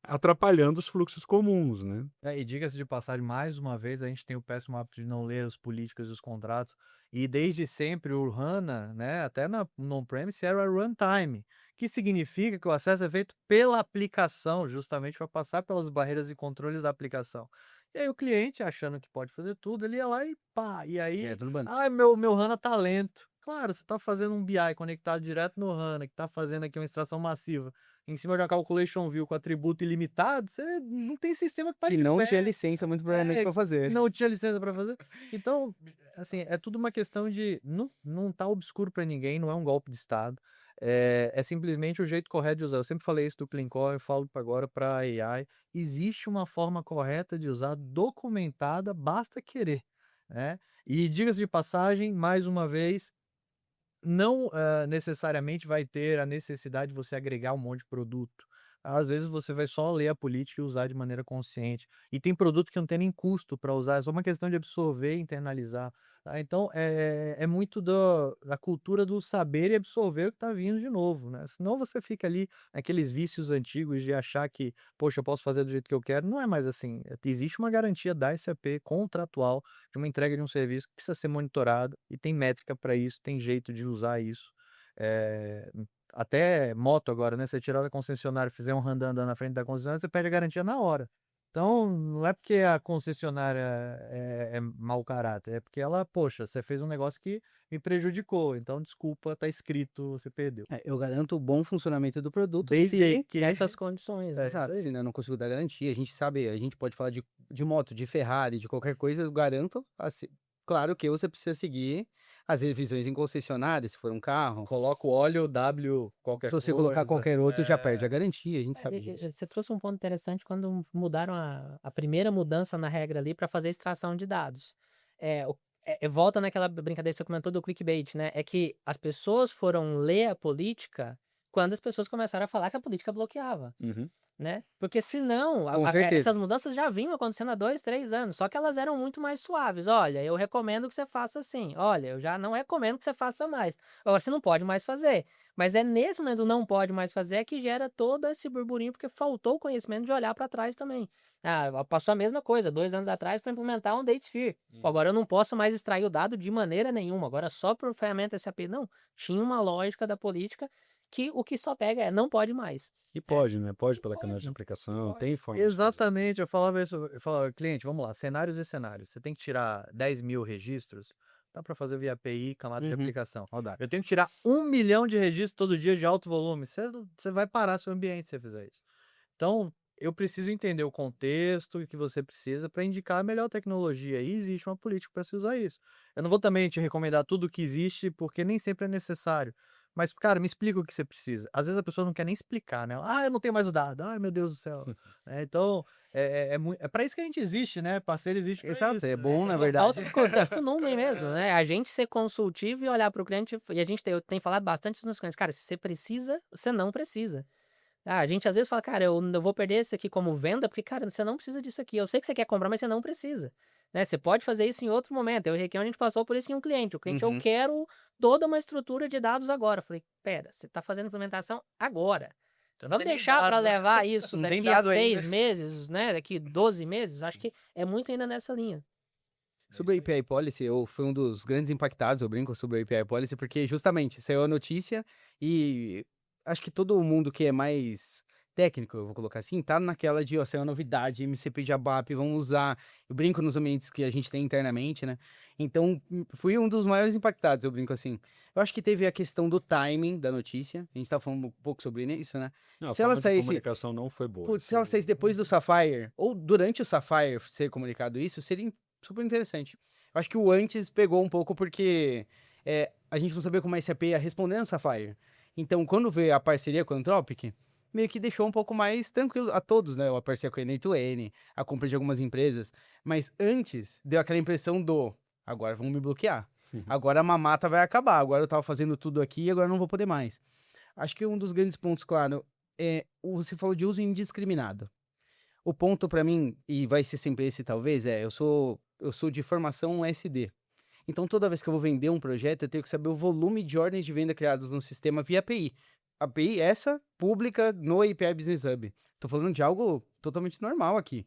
atrapalhando os fluxos comuns, né? E diga-se de passagem, mais uma vez, a gente tem o péssimo hábito de não ler os políticos e os contratos. E desde sempre o HANA, né, até no on-premise, era runtime, que significa que o acesso é feito pela aplicação, justamente para passar pelas barreiras e controles da aplicação. E aí o cliente, achando que pode fazer tudo, ele ia lá e pá, e aí, Tudo bem. meu HANA tá lento. Claro, você está fazendo um BI conectado direto no HANA, que está fazendo aqui uma extração massiva, em cima de uma calculation view com atributo ilimitado, você não tem sistema que pare E de não pé. tinha licença, muito provavelmente, para fazer. Não tinha licença para fazer. Então, assim, é tudo uma questão de não tá obscuro para ninguém, não é um golpe de Estado. É simplesmente o jeito correto de usar. Eu sempre falei isso do Clean Core, eu falo agora para AI. Existe uma forma correta de usar, documentada, basta querer. né? E diga-se de passagem, mais uma vez, não necessariamente vai ter a necessidade de você agregar um monte de produto. Às vezes você vai só ler a política e usar de maneira consciente. E tem produto que não tem nem custo para usar, é só uma questão de absorver e internalizar. Tá? Então é muito da cultura do saber e absorver o que está vindo de novo, né? Senão você fica ali naqueles vícios antigos de achar que, poxa, eu posso fazer do jeito que eu quero. Não é mais assim. Existe uma garantia da SAP contratual de uma entrega de um serviço que precisa ser monitorado e tem métrica para isso, tem jeito de usar isso. Eh, Até moto agora, né? Você tirar da concessionária e fizer um andando na frente da concessionária, você perde a garantia na hora. Então, não é porque a concessionária é mau caráter, é porque ela, poxa, você fez um negócio que me prejudicou, então desculpa, tá escrito, você perdeu. Eu garanto o bom funcionamento do produto Desde que Nessas condições, né? Exato, isso aí. senão eu não consigo dar garantia. A gente sabe, a gente pode falar de moto, de Ferrari, de qualquer coisa, eu garanto. Assim, claro que você precisa seguir as revisões em concessionária, se for um carro. Coloca o óleo W, qualquer Se você colocar coisa. qualquer outro, já perde a garantia, a gente É, sabe disso. Você trouxe um ponto interessante quando mudaram a primeira mudança na regra ali para fazer extração de dados. Volta naquela brincadeira que você comentou do clickbait, né? É que as pessoas foram ler a política quando as pessoas começaram a falar que a política bloqueava, Uhum. né? Porque senão, Com certeza. essas mudanças já vinham acontecendo há 2, 3 anos, só que elas eram muito mais suaves. Olha, eu recomendo que você faça assim. Olha, eu já não recomendo que você faça mais. Agora, você não pode mais fazer. Mas é nesse momento do não pode mais fazer que gera todo esse burburinho, porque faltou o conhecimento de olhar para trás também. Ah, passou a mesma coisa, 2 anos atrás, para implementar um date sphere. Pô, agora eu não posso mais extrair o dado de maneira nenhuma. Agora só por ferramenta SAP. Não, tinha uma lógica da política que o que só pega é não pode mais. E pode, né? Pode pela canal de Pode, aplicação, pode. tem forma de fazer. Exatamente, eu falava isso, eu falava, cliente, vamos lá, cenários e cenários. Você tem que tirar 10 mil registros, dá para fazer via API, camada de Uhum. aplicação. Saudade. Eu tenho que tirar 1 milhão de registros todo dia de alto volume. Você vai parar seu ambiente se você fizer isso. Então, eu preciso entender o contexto que você precisa para indicar a melhor tecnologia. E existe uma política para se usar isso. Eu não vou também te recomendar tudo que existe, porque nem sempre é necessário. Mas, cara, me explica o que você precisa. Às vezes a pessoa não quer nem explicar, né? Ah, eu não tenho mais o dado. Ai, meu Deus do céu. Então, é para isso que a gente existe, né? Parceiro existe pra Exato, isso. é bom, na Volta verdade. pro contexto Numen mesmo, né? A gente ser consultivo e olhar para o cliente, e a gente tem falado bastante isso nos clientes. Cara, se você precisa, você não precisa. Ah, a gente às vezes fala, cara, eu vou perder isso aqui como venda, porque, cara, você não precisa disso aqui. Eu sei que você quer comprar, mas você não precisa. Né? Você pode fazer isso em outro momento. Eu e o Requião, a gente passou por isso em um cliente. O cliente, eu Uhum. quero toda uma estrutura de dados agora. Eu falei, pera, você está fazendo implementação agora. Então, não Vamos tem nem deixar para dado, né? levar isso Não tem daqui a dado ainda. 6 meses, né? Daqui 12 meses. Acho que é muito ainda nessa linha. Sobre a API Policy, eu fui um dos grandes impactados, eu brinco sobre a API Policy, porque justamente saiu a notícia e acho que todo mundo que é mais técnico, eu vou colocar assim, tá naquela de, ó, saiu a novidade, MCP de ABAP, vamos usar. Eu brinco nos ambientes que a gente tem internamente, né? Então, fui um dos maiores impactados, eu brinco assim. Eu acho que teve a questão do timing da notícia, a gente tá falando um pouco sobre isso, né? Não, a Se ela forma de saísse- comunicação não foi boa. Putz, se ela saísse depois do Sapphire, ou durante o Sapphire ser comunicado isso, seria super interessante. Eu acho que o antes pegou um pouco porque a gente não sabia como a SAP ia responder no Sapphire. Então, quando veio a parceria com a Anthropic, meio que deixou um pouco mais tranquilo a todos, né? A parceria com a N2N, a compra de algumas empresas. Mas antes, deu aquela impressão agora vão me bloquear. Agora a mamata vai acabar. Agora eu tava fazendo tudo aqui e agora eu não vou poder mais. Acho que um dos grandes pontos, claro, você falou de uso indiscriminado. O ponto pra mim, e vai ser sempre esse talvez, eu sou de formação SD. Então toda vez que eu vou vender um projeto, eu tenho que saber o volume de ordens de venda criados no sistema via API. API essa, pública, no API Business Hub. Tô falando de algo totalmente normal aqui.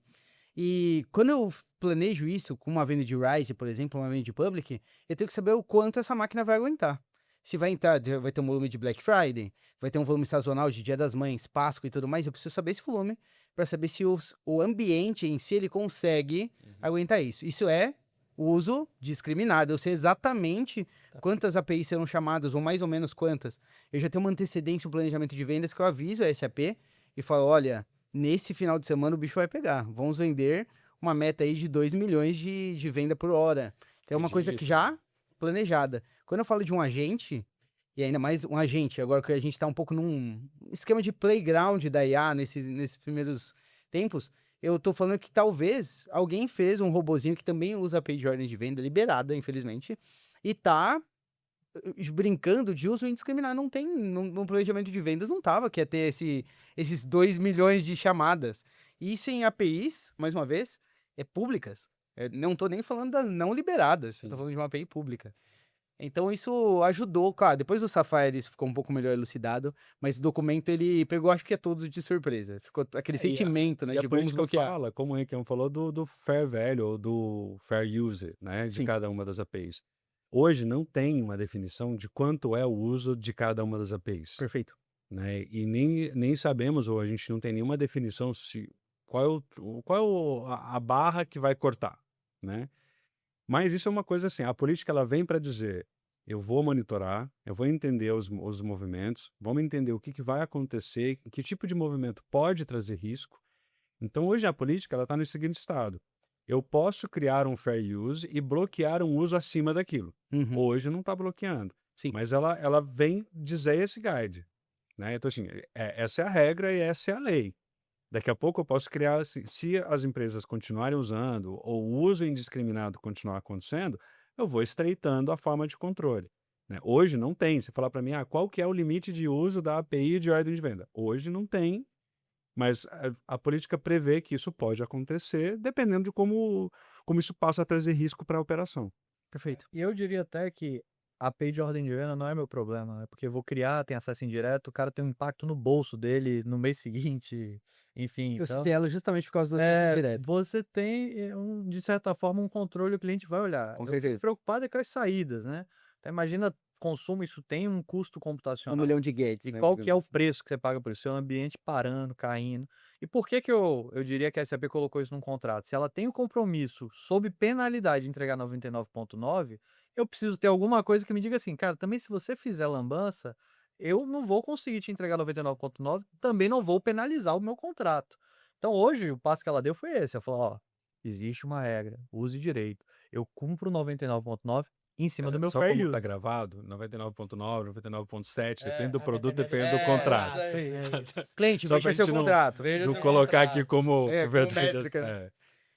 E quando eu planejo isso com uma venda de Rise, por exemplo, uma venda de Public, eu tenho que saber o quanto essa máquina vai aguentar. Se vai ter um volume de Black Friday, vai ter um volume sazonal de Dia das Mães, Páscoa e tudo mais, eu preciso saber esse volume para saber se o ambiente em si ele consegue aguentar isso. Isso é uso discriminado. Eu sei exatamente quantas APIs serão chamadas, ou mais ou menos quantas. Eu já tenho uma antecedência, um planejamento de vendas que eu aviso a SAP e falo, olha, nesse final de semana o bicho vai pegar. Vamos vender uma meta aí de 2 milhões de venda por hora. Então é uma coisa que já planejada. Quando eu falo de um agente, e ainda mais um agente, agora que a gente está um pouco num esquema de playground da IA nesses primeiros tempos, Eu tô falando que talvez alguém fez um robozinho que também usa a API de ordem de venda liberada, infelizmente, e tá brincando de uso indiscriminado. Não tem, no planejamento de vendas não tava que ia ter esses 2 milhões de chamadas. Isso em APIs, mais uma vez, públicas. Não tô nem falando das não liberadas, eu tô Sim. falando de uma API pública. Então isso ajudou, claro, depois do Sapphire isso ficou um pouco melhor elucidado, mas o documento ele pegou, acho que a todos de surpresa. Ficou aquele E a, sentimento, né, e a de vamos política bloquear. fala, como o Henrique falou, do fair value ou do fair use, né, de Sim, cada uma das APIs. Hoje não tem uma definição de quanto é o uso de cada uma das APIs, perfeito. né? E nem sabemos, ou a gente não tem nenhuma definição qual é a barra que vai cortar, né? Mas isso é uma coisa assim, a política ela vem para dizer, eu vou monitorar, eu vou entender os movimentos, vamos entender o que vai acontecer, que tipo de movimento pode trazer risco. Então hoje a política ela está no seguinte estado, eu posso criar um fair use e bloquear um uso acima daquilo. Uhum, Hoje não está bloqueando, sim, mas ela vem dizer esse guide, né? Então assim, essa é a regra e essa é a lei. Daqui a pouco eu posso criar, se as empresas continuarem usando ou o uso indiscriminado continuar acontecendo, eu vou estreitando a forma de controle, né? Hoje não tem. Você falar para mim, qual que é o limite de uso da API de ordem de venda? Hoje não tem, mas a política prevê que isso pode acontecer, dependendo de como isso passa a trazer risco para a operação. perfeito. E eu diria até que a API de ordem de venda não é meu problema, né? Porque eu vou criar, tem acesso indireto, o cara tem um impacto no bolso dele no mês seguinte, enfim. Eu Então, citei ela justamente por causa do acesso direto. você tem, de certa forma, um controle, o cliente vai olhar. Com Eu fico certeza. preocupado é com as saídas, né? Então, imagina, consumo, isso tem um custo 1 computacional. milhão de gates, E né, qual que é digamos o assim. preço que você paga por isso? Seu ambiente parando, caindo. E por que que eu diria que a SAP colocou isso num contrato? Se ela tem o compromisso, sob penalidade, de entregar 99,9, eu preciso ter alguma coisa que me diga assim, cara, também se você fizer lambança, eu não vou conseguir te entregar 99,9, também não vou penalizar o meu contrato. Então hoje, o passo que ela deu foi esse. Ela falou, ó, existe uma regra, use direito. Eu cumpro 99,9 em cima do meu Só fair como use. está gravado, 99,9, 99,7, É, depende do Ah, produto, depende depende do contrato. isso aí. É isso. Cliente, Só veja pra seu gente não, contrato. Veja não seu colocar aqui contrato. como Como verdade. métrica, né?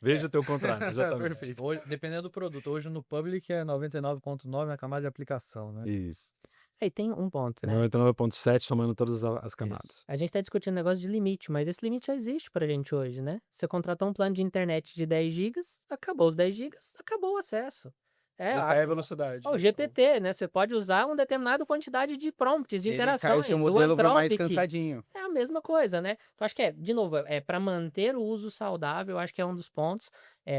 Veja teu contrato, exatamente. Perfeito. Hoje, dependendo do produto. Hoje no Public é 99,9 na camada de aplicação, né? Isso. Aí tem um ponto, né? 99,7 somando todas as camadas. Isso. A gente tá discutindo negócio de limite, mas esse limite já existe pra gente hoje, né? Você contratou um plano de internet de 10 gigas, acabou os 10 gigas, acabou o acesso. É a velocidade. O GPT, né? Você pode usar uma determinada quantidade de prompts, de Ele cai o interações. seu O modelo por mais Anthropic cansadinho. é a mesma coisa, né? Então, acho que de novo, para manter o uso saudável, acho que é um dos pontos.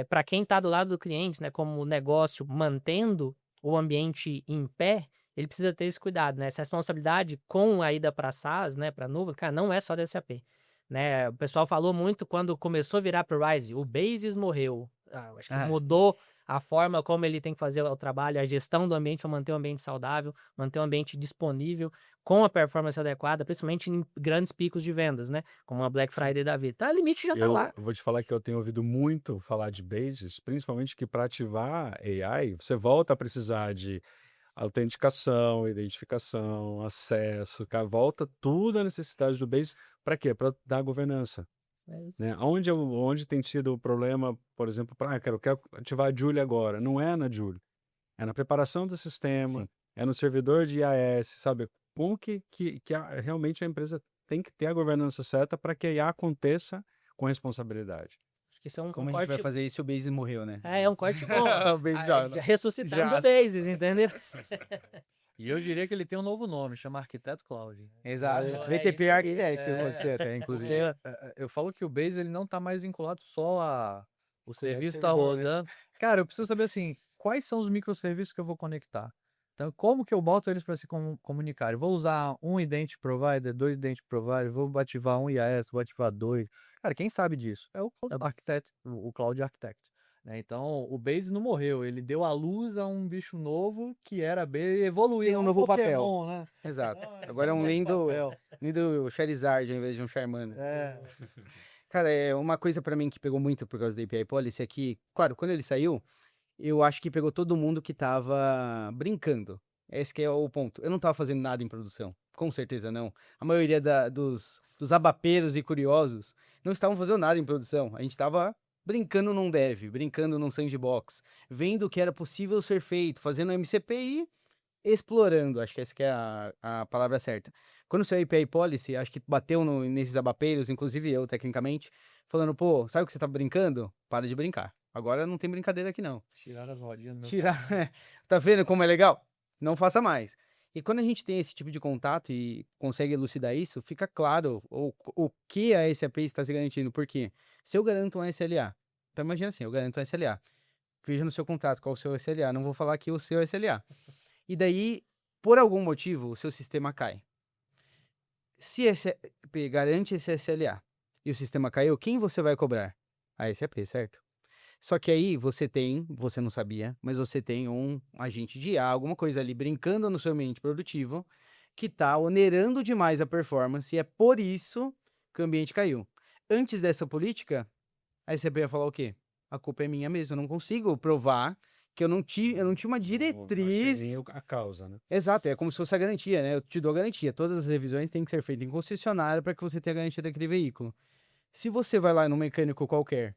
Para quem está do lado do cliente, né? Como negócio, mantendo o ambiente em pé, ele precisa ter esse cuidado, né? Essa responsabilidade com a ida para SaaS, né? Para nuvem, cara, não é só da SAP. Né? O pessoal falou muito quando começou a virar para o Rise, o Basis morreu. Acho que mudou a forma como ele tem que fazer o trabalho, a gestão do ambiente para manter o ambiente saudável, manter o ambiente disponível, com a performance adequada, principalmente em grandes picos de vendas, né? Como a Black Friday da vida. Tá, o limite já tá Eu lá. vou te falar que eu tenho ouvido muito falar de Bases, principalmente que para ativar AI, você volta a precisar de autenticação, identificação, acesso, cara, volta tudo a necessidade do Bases. Para quê? Para dar governança. É isso. Né? Onde tem tido o problema, por exemplo, eu quero ativar a Joule agora. Não é na Joule. É na preparação do sistema, Sim. é no servidor de IaaS, sabe? Como realmente a empresa tem que ter a governança certa para que a IA aconteça com responsabilidade. Acho que isso é um Como a gente vai corte. fazer isso se o Basis morreu, né? É um corte bom. O Basis já. Já ressuscitamos já- o Basis, entendeu? E eu diria que ele tem um novo nome, chama Arquiteto Cloud. Exato. É VTP isso aí. Architect, pode ser até, Porque inclusive. eu falo que o Base ele não tá mais vinculado só a o serviço tá servidor, né? rodando. Cara, eu preciso saber assim, quais são os microserviços que eu vou conectar? Então, como que eu boto eles para se comunicar? Eu vou usar um Identity Provider, dois Identity Provider, vou ativar um IaaS, vou ativar dois. Cara, quem sabe disso? É o Cloud Architect, o Cloud Architect. Né? Então, o Base não morreu, ele deu à luz a um bicho novo que era Base e evoluiu. Tem um é novo Pokémon, né? Exato. Ah, Agora é um novo lindo papel. Charizard ao invés de um Charmander. É. Cara, uma coisa pra mim que pegou muito por causa da API Policy é que, claro, quando ele saiu, eu acho que pegou todo mundo que tava brincando. Esse que é o ponto. Eu não tava fazendo nada em produção. Com certeza não. A maioria dos abapeiros e curiosos não estavam fazendo nada em produção. A gente estava brincando num dev, brincando num sandbox, vendo o que era possível ser feito, fazendo MCP e explorando. Acho que essa que é a palavra certa. Quando saiu a API Policy, acho que bateu nesses abapeiros, inclusive eu, tecnicamente, falando, pô, sabe o que você tá brincando? Para de brincar. Agora não tem brincadeira aqui, não. Tirar as rodinhas do meu Tirar. carro. Tá vendo como é legal? Não faça mais. E quando a gente tem esse tipo de contato e consegue elucidar isso, fica claro o que a SAP está se garantindo. Por quê? Se eu garanto um SLA, então imagina assim, eu garanto um SLA. Veja no seu contrato qual o seu SLA. Não vou falar aqui o seu SLA. E daí, por algum motivo, o seu sistema cai. Se a SAP garante esse SLA e o sistema caiu, quem você vai cobrar? A SAP, certo? Só que aí você não sabia, mas você tem um agente de IA, alguma coisa ali brincando no seu ambiente produtivo, que está onerando demais a performance, e é por isso que o ambiente caiu. Antes dessa política, a SAP ia falar o quê? A culpa é minha mesmo, eu não consigo provar que eu não tinha uma Não achei nem diretriz. a causa, né? Exato, é como se fosse a garantia, né? Eu te dou a garantia. Todas as revisões têm que ser feitas em concessionária para que você tenha a garantia daquele veículo. Se você vai lá num mecânico qualquer,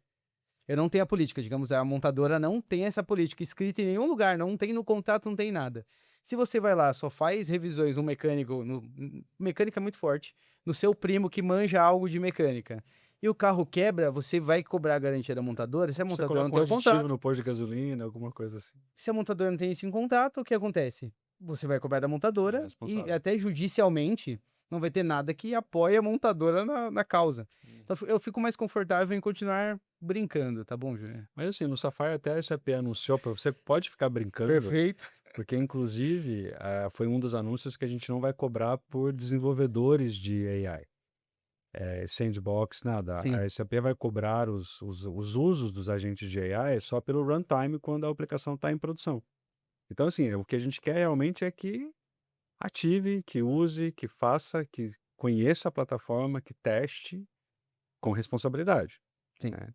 eu não tenho a política, digamos, a montadora não tem essa política escrita em nenhum lugar, não tem no contrato, não tem nada. Se você vai lá, só faz revisões no mecânico, mecânica é muito forte, no seu primo que manja algo de mecânica, e o carro quebra, você vai cobrar a garantia da montadora, se a Você montadora não coloca um tem o aditivo contrato. no posto de gasolina, alguma coisa assim. Se a montadora não tem isso em contrato, o que acontece? Você vai cobrar da É montadora e responsável. até judicialmente não vai ter nada que apoie a montadora na causa. Então eu fico mais confortável em continuar brincando, tá bom, Júnior? Mas assim, no Safari até a SAP anunciou para você pode ficar brincando, Perfeito. porque inclusive foi um dos anúncios que a gente não vai cobrar por desenvolvedores de AI. Sandbox, nada. Sim. A SAP vai cobrar os usos dos agentes de AI só pelo runtime quando a aplicação está em produção. Então, assim, o que a gente quer realmente é que ative, que use, que faça, que conheça a plataforma, que teste com responsabilidade. Sim. Né?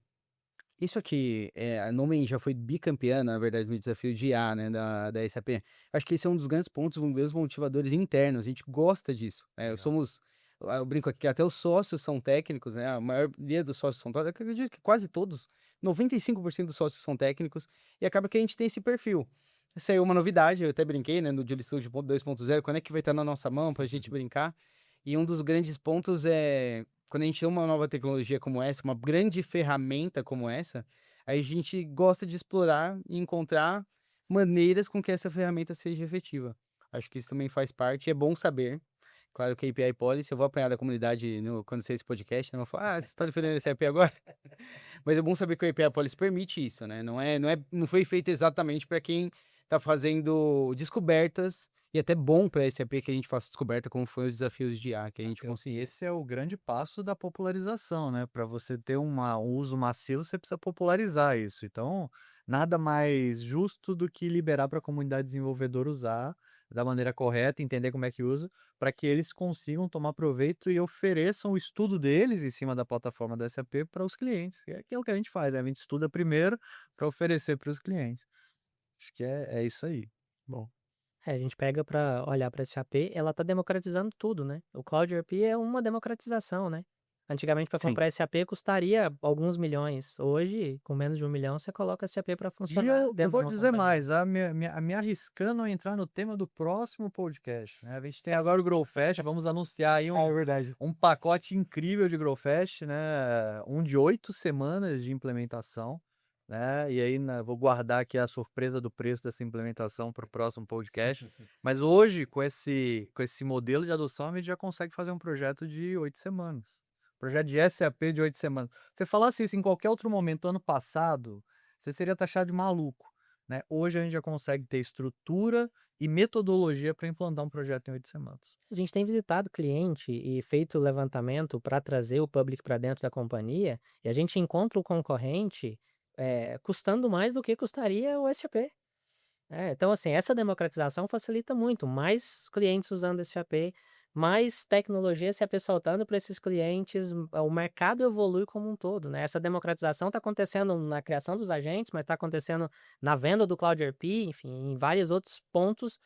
Isso aqui, a Nomen já foi bicampeã, na verdade, no desafio de IA, né, da SAP. Acho que esse é um dos grandes pontos, um dos motivadores internos. A gente gosta disso. Legal. Eu brinco aqui que até os sócios são técnicos, né? A maioria dos sócios são técnicos. Eu acredito que quase todos, 95% dos sócios são técnicos. E acaba que a gente tem esse perfil. Saiu uma novidade, eu até brinquei, né, no Joule Studio 2.0, quando é que vai estar na nossa mão pra gente brincar? E um dos grandes pontos é, quando a gente tem uma nova tecnologia como essa, uma grande ferramenta como essa, aí a gente gosta de explorar e encontrar maneiras com que essa ferramenta seja efetiva. Acho que isso também faz parte, é bom saber. Claro que a API Policy, eu vou apanhar da comunidade quando sair esse podcast, né? Eu vou falar, você está defendendo esse API agora? Mas é bom saber que o API Policy permite isso, né? Não foi feito exatamente para quem está fazendo descobertas, e até bom para esse AP que a gente faça descoberta, como foi os desafios de IA que a gente Então, conseguiu. esse é o grande passo da popularização, né? Para você ter um uso massivo, você precisa popularizar isso. Então, nada mais justo do que liberar para a comunidade desenvolvedora usar da maneira correta, entender como é que usa, para que eles consigam tomar proveito e ofereçam o estudo deles em cima da plataforma da SAP para os clientes. É aquilo que a gente faz, né? A gente estuda primeiro para oferecer para os clientes. Acho que é isso aí. Bom. A gente pega para olhar para esse AP, ela tá democratizando tudo, né? O Cloud ERP é uma democratização, né? Antigamente, para Sim. comprar SAP custaria alguns milhões. Hoje, com menos de 1 milhão, você coloca SAP para E funcionar eu dentro vou de uma dizer companhia. mais, me arriscando a entrar no tema do próximo podcast, né? A gente tem agora o Growfest, vamos anunciar aí É verdade. um pacote incrível de Growfest, né? Um de 8 semanas de implementação, né? E aí vou guardar aqui a surpresa do preço dessa implementação para o próximo podcast. Mas hoje, com esse modelo de adoção, a gente já consegue fazer um projeto de 8 semanas. Projeto de SAP de 8 semanas. Se você falasse isso em qualquer outro momento, ano passado, você seria taxado de maluco, né? Hoje a gente já consegue ter estrutura e metodologia para implantar um projeto em 8 semanas. A gente tem visitado cliente e feito levantamento para trazer o public para dentro da companhia, e a gente encontra o concorrente custando mais do que custaria o SAP. Então, assim, essa democratização facilita muito. Mais clientes usando esse AP, mais tecnologia SAP soltando para esses clientes, o mercado evolui como um todo, né? Essa democratização está acontecendo na criação dos agentes, mas está acontecendo na venda do Cloud ERP, enfim, em vários outros pontos.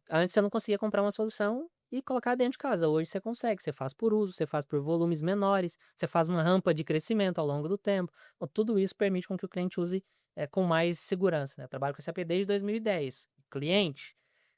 Antes você não conseguia comprar uma solução e colocar dentro de casa. Hoje você consegue, você faz por uso, você faz por volumes menores, você faz uma rampa de crescimento ao longo do tempo. Então, tudo isso permite com que o cliente use com mais segurança, né? Eu trabalho com SAP desde 2010. Cliente,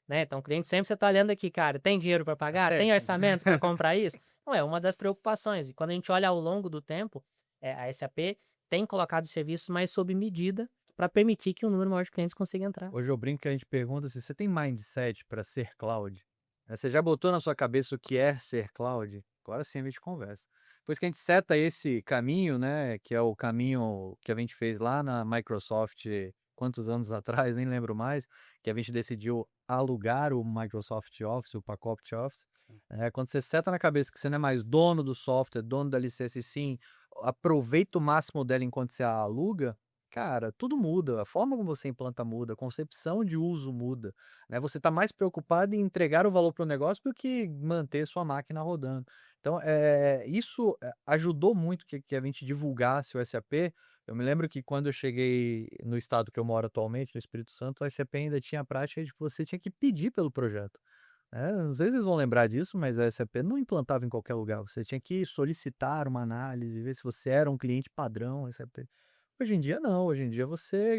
né? Então, o cliente sempre você está olhando aqui, cara, tem dinheiro para Tá pagar? Tem certo. orçamento para comprar isso? Não, é uma das preocupações. E quando a gente olha ao longo do tempo, a SAP tem colocado serviços mais sob medida para permitir que um número maior de clientes consiga entrar. Hoje eu brinco que a gente pergunta se você tem mindset para ser cloud. Você já botou na sua cabeça o que é ser cloud? Agora sim a gente conversa. Depois que a gente seta esse caminho, né, que é o caminho que a gente fez lá na Microsoft, quantos anos atrás, nem lembro mais, que a gente decidiu alugar o Microsoft Office, o pacote Office. Sim. Quando você seta na cabeça que você não é mais dono do software, dono da licença, e sim, aproveita o máximo dela enquanto você a aluga, cara, tudo muda, a forma como você implanta muda, a concepção de uso muda, né? Você está mais preocupado em entregar o valor para o negócio do que manter sua máquina rodando. Então, isso ajudou muito que a gente divulgasse o SAP. Eu me lembro que quando eu cheguei no estado que eu moro atualmente, no Espírito Santo, a SAP ainda tinha a prática de que você tinha que pedir pelo projeto. Não sei se vocês vão lembrar disso, mas a SAP não implantava em qualquer lugar. Você tinha que solicitar uma análise, ver se você era um cliente padrão SAP. Hoje em dia não, hoje em dia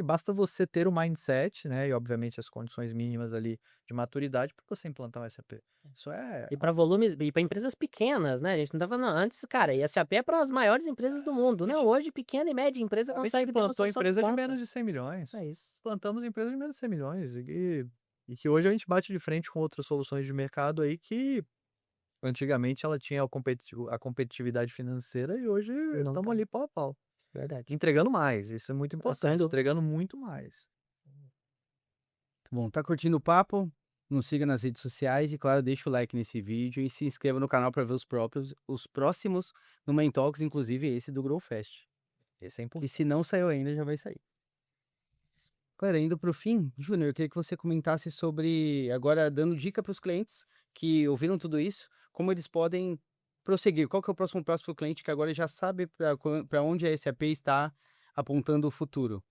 basta você ter o mindset, né, e obviamente as condições mínimas ali de maturidade para você implantar um SAP. Isso é E para volumes, e para empresas pequenas, né? A gente não tava falando antes, cara, e SAP é para as maiores empresas do mundo, né? Hoje, pequena e média empresa a gente consegue ter uma implantou solução de empresa de ponta. menos de 100 milhões. É isso. Plantamos empresa de menos de 100 milhões e que hoje a gente bate de frente com outras soluções de mercado aí que antigamente ela tinha a competitividade financeira e hoje Não estamos tem. ali pau a pau. Verdade. Entregando mais, isso é muito Sem importante, dúvida. entregando muito mais. Bom, tá curtindo o papo? Nos siga nas redes sociais e, claro, deixa o like nesse vídeo e se inscreva no canal para ver os próximos no Main Talks, inclusive esse do Grow Fest. Esse é Que importante. se não saiu ainda, já vai sair. Claro, indo para o fim, Júnior, eu queria que você comentasse sobre, agora dando dica para os clientes que ouviram tudo isso, como eles podem prosseguir. Qual que é o próximo passo para o cliente que agora já sabe para onde a SAP está apontando o futuro?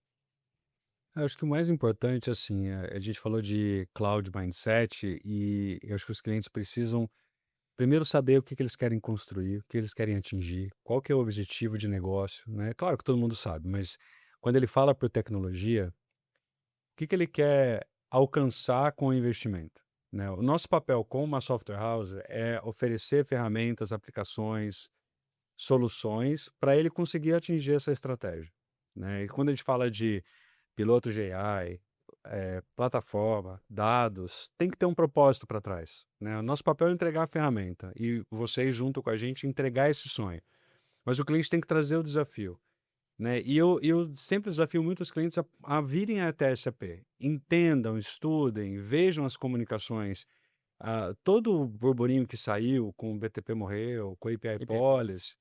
Eu acho que o mais importante, assim, a gente falou de cloud mindset e eu acho que os clientes precisam primeiro saber o que que eles querem construir, o que eles querem atingir, qual que é o objetivo de negócio, né? Claro que todo mundo sabe, mas quando ele fala por tecnologia, o que que ele quer alcançar com o investimento, né? O nosso papel como uma software house é oferecer ferramentas, aplicações, soluções para ele conseguir atingir essa estratégia, né? E quando a gente fala de piloto de AI, plataforma, dados, tem que ter um propósito para trás, né? O nosso papel é entregar a ferramenta e vocês junto com a gente entregar esse sonho. Mas o cliente tem que trazer o desafio, né? E eu sempre desafio muitos clientes a virem até a SAP, entendam, estudem, vejam as comunicações, todo o burburinho que saiu com o BTP morreu, com a API API Policy,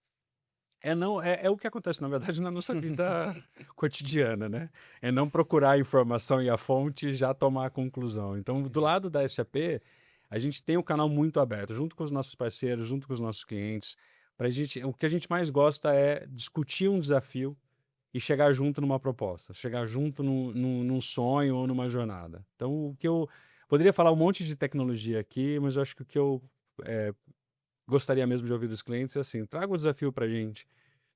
é o que acontece, na verdade, na nossa vida cotidiana, né? É não procurar a informação e a fonte e já tomar a conclusão. Então, do lado da SAP, a gente tem um canal muito aberto, junto com os nossos parceiros, junto com os nossos clientes. O que a gente mais gosta é discutir um desafio e chegar junto numa proposta, chegar junto num sonho ou numa jornada. Então, o que eu poderia falar um monte de tecnologia aqui, mas eu acho que o que eu eh, gostaria mesmo de ouvir dos clientes é assim, traga o desafio para a gente.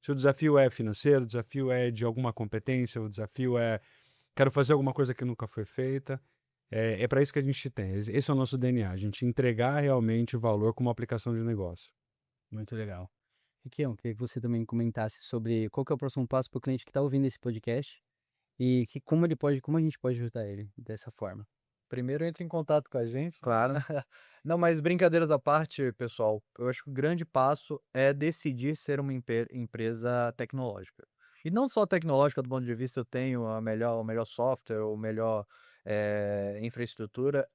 Se o desafio é financeiro, o desafio é de alguma competência, o desafio é quero fazer alguma coisa que nunca foi feita, é para isso que a gente tem. Esse é o nosso DNA, a gente entregar realmente valor como aplicação de negócio. Muito legal. Requião, queria que você também comentasse sobre qual que é o próximo passo para o cliente que está ouvindo esse podcast e como a gente pode ajudar ele dessa forma. Primeiro entre em contato com a gente. Claro. Não, mas brincadeiras à parte, pessoal, eu acho que o grande passo é decidir ser uma empresa tecnológica. E não só tecnológica do ponto de vista eu tenho o melhor software, o melhor infraestrutura,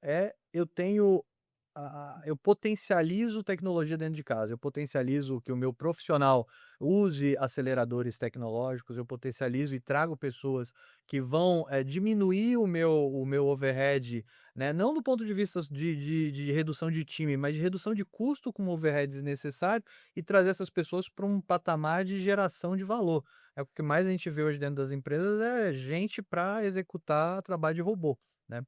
eu potencializo tecnologia dentro de casa, eu potencializo que o meu profissional use aceleradores tecnológicos, eu potencializo e trago pessoas que vão diminuir o meu overhead, né? Não do ponto de vista de redução de time, mas de redução de custo com overhead desnecessário e trazer essas pessoas para um patamar de geração de valor. É o que mais a gente vê hoje dentro das empresas é gente para executar trabalho de robô, né?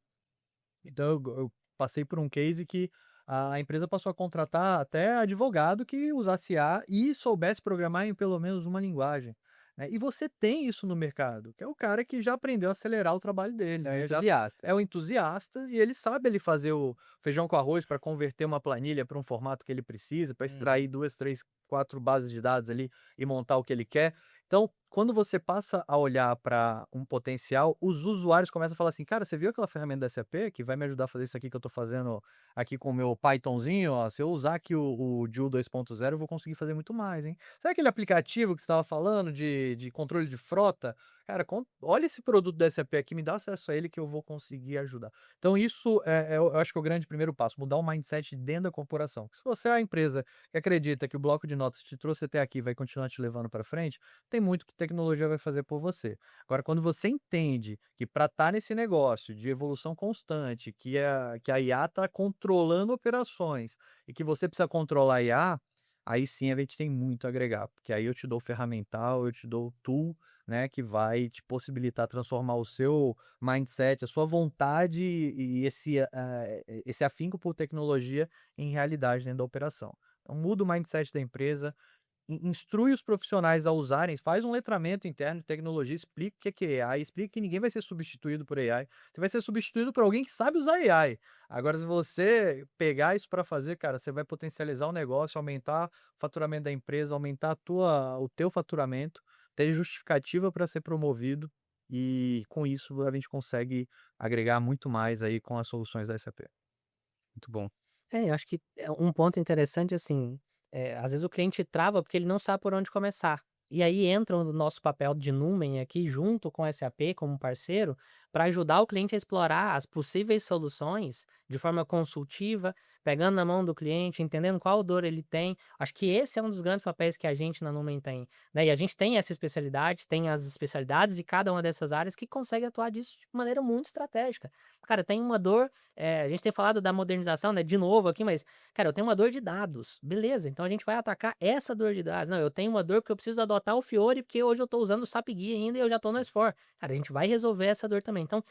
Então eu passei por um case que a empresa passou a contratar até advogado que usasse IA e soubesse programar em pelo menos uma linguagem, né. E você tem isso no mercado, que é o cara que já aprendeu a acelerar o trabalho dele, né, já Entusiasta. é o entusiasta e ele sabe ali fazer o feijão com arroz para converter uma planilha para um formato que ele precisa, para extrair 2, 3, 4 bases de dados ali e montar o que ele quer. Então, quando você passa a olhar para um potencial, os usuários começam a falar assim: "Cara, você viu aquela ferramenta da SAP que vai me ajudar a fazer isso aqui que eu estou fazendo aqui com o meu Pythonzinho? Ó, se eu usar aqui o Joule 2.0, eu vou conseguir fazer muito mais, hein? Sabe aquele aplicativo que você estava falando de controle de frota? Cara, olha esse produto da SAP aqui, me dá acesso a ele que eu vou conseguir ajudar." Então isso eu acho que é o grande primeiro passo, mudar o mindset dentro da corporação. Se você é a empresa que acredita que o bloco de notas te trouxe até aqui e vai continuar te levando para frente, tem muito que tecnologia vai fazer por você. Agora, quando você entende que para estar nesse negócio de evolução constante, que a IA está controlando operações e que você precisa controlar a IA, aí sim a gente tem muito a agregar, porque aí eu te dou o ferramental, eu te dou o tool, né, que vai te possibilitar transformar o seu mindset, a sua vontade e esse afinco por tecnologia em realidade dentro da operação. Então, muda o mindset da empresa, instrui os profissionais a usarem, faz um letramento interno de tecnologia, explica o que é AI, explica que ninguém vai ser substituído por AI, você vai ser substituído por alguém que sabe usar AI. Agora, se você pegar isso para fazer, cara, você vai potencializar o negócio, aumentar o faturamento da empresa, aumentar o teu faturamento, ter justificativa para ser promovido e com isso a gente consegue agregar muito mais aí com as soluções da SAP. Muito bom. Eu acho que um ponto interessante, assim, às vezes o cliente trava porque ele não sabe por onde começar. E aí entra o nosso papel de Numen aqui, junto com a SAP como parceiro, para ajudar o cliente a explorar as possíveis soluções de forma consultiva, pegando na mão do cliente, entendendo qual dor ele tem. Acho que esse é um dos grandes papéis que a gente na Numen tem, né? E a gente tem essa especialidade, tem as especialidades de cada uma dessas áreas que consegue atuar disso de maneira muito estratégica. Cara, tem uma dor, a gente tem falado da modernização, né, de novo aqui, mas, cara, eu tenho uma dor de dados. Beleza, então a gente vai atacar essa dor de dados. Não, eu tenho uma dor porque eu preciso adotar o Fiori, porque hoje eu estou usando o SAP Guia ainda e eu já estou no S4. Cara, a gente vai resolver essa dor também. Então,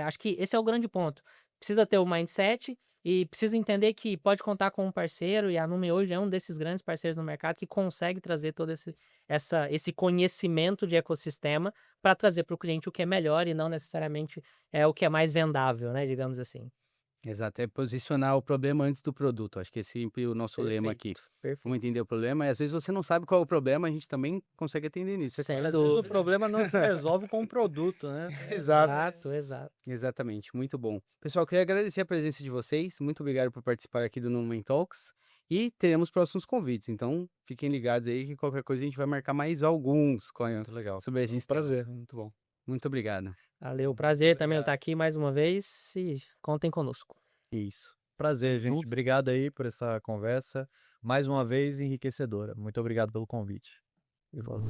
acho que esse é o grande ponto. Precisa ter o mindset e precisa entender que pode contar com um parceiro, e a Numen hoje é um desses grandes parceiros no mercado que consegue trazer todo esse conhecimento de ecossistema para trazer para o cliente o que é melhor e não necessariamente o que é mais vendável, né, digamos assim. Exato, é posicionar o problema antes do produto. Acho que é sempre o nosso lema aqui. Perfeito. Vamos entender o problema e às vezes você não sabe qual é o problema, a gente também consegue atender nisso. Sem Às vezes dúvida. o problema não se resolve com o produto, né? Exato. Exato. Exatamente, muito bom. Pessoal, queria agradecer a presença de vocês. Muito obrigado por participar aqui do Numen Talks. E teremos próximos convites. Então, fiquem ligados aí que qualquer coisa a gente vai marcar mais alguns Muito legal. sobre esses Um prazer. temas. Muito bom. Muito obrigado. Valeu, prazer também estar aqui mais uma vez e contem conosco. Isso. Prazer, gente. Obrigado aí por essa conversa. Mais uma vez enriquecedora. Muito obrigado pelo convite. E volta.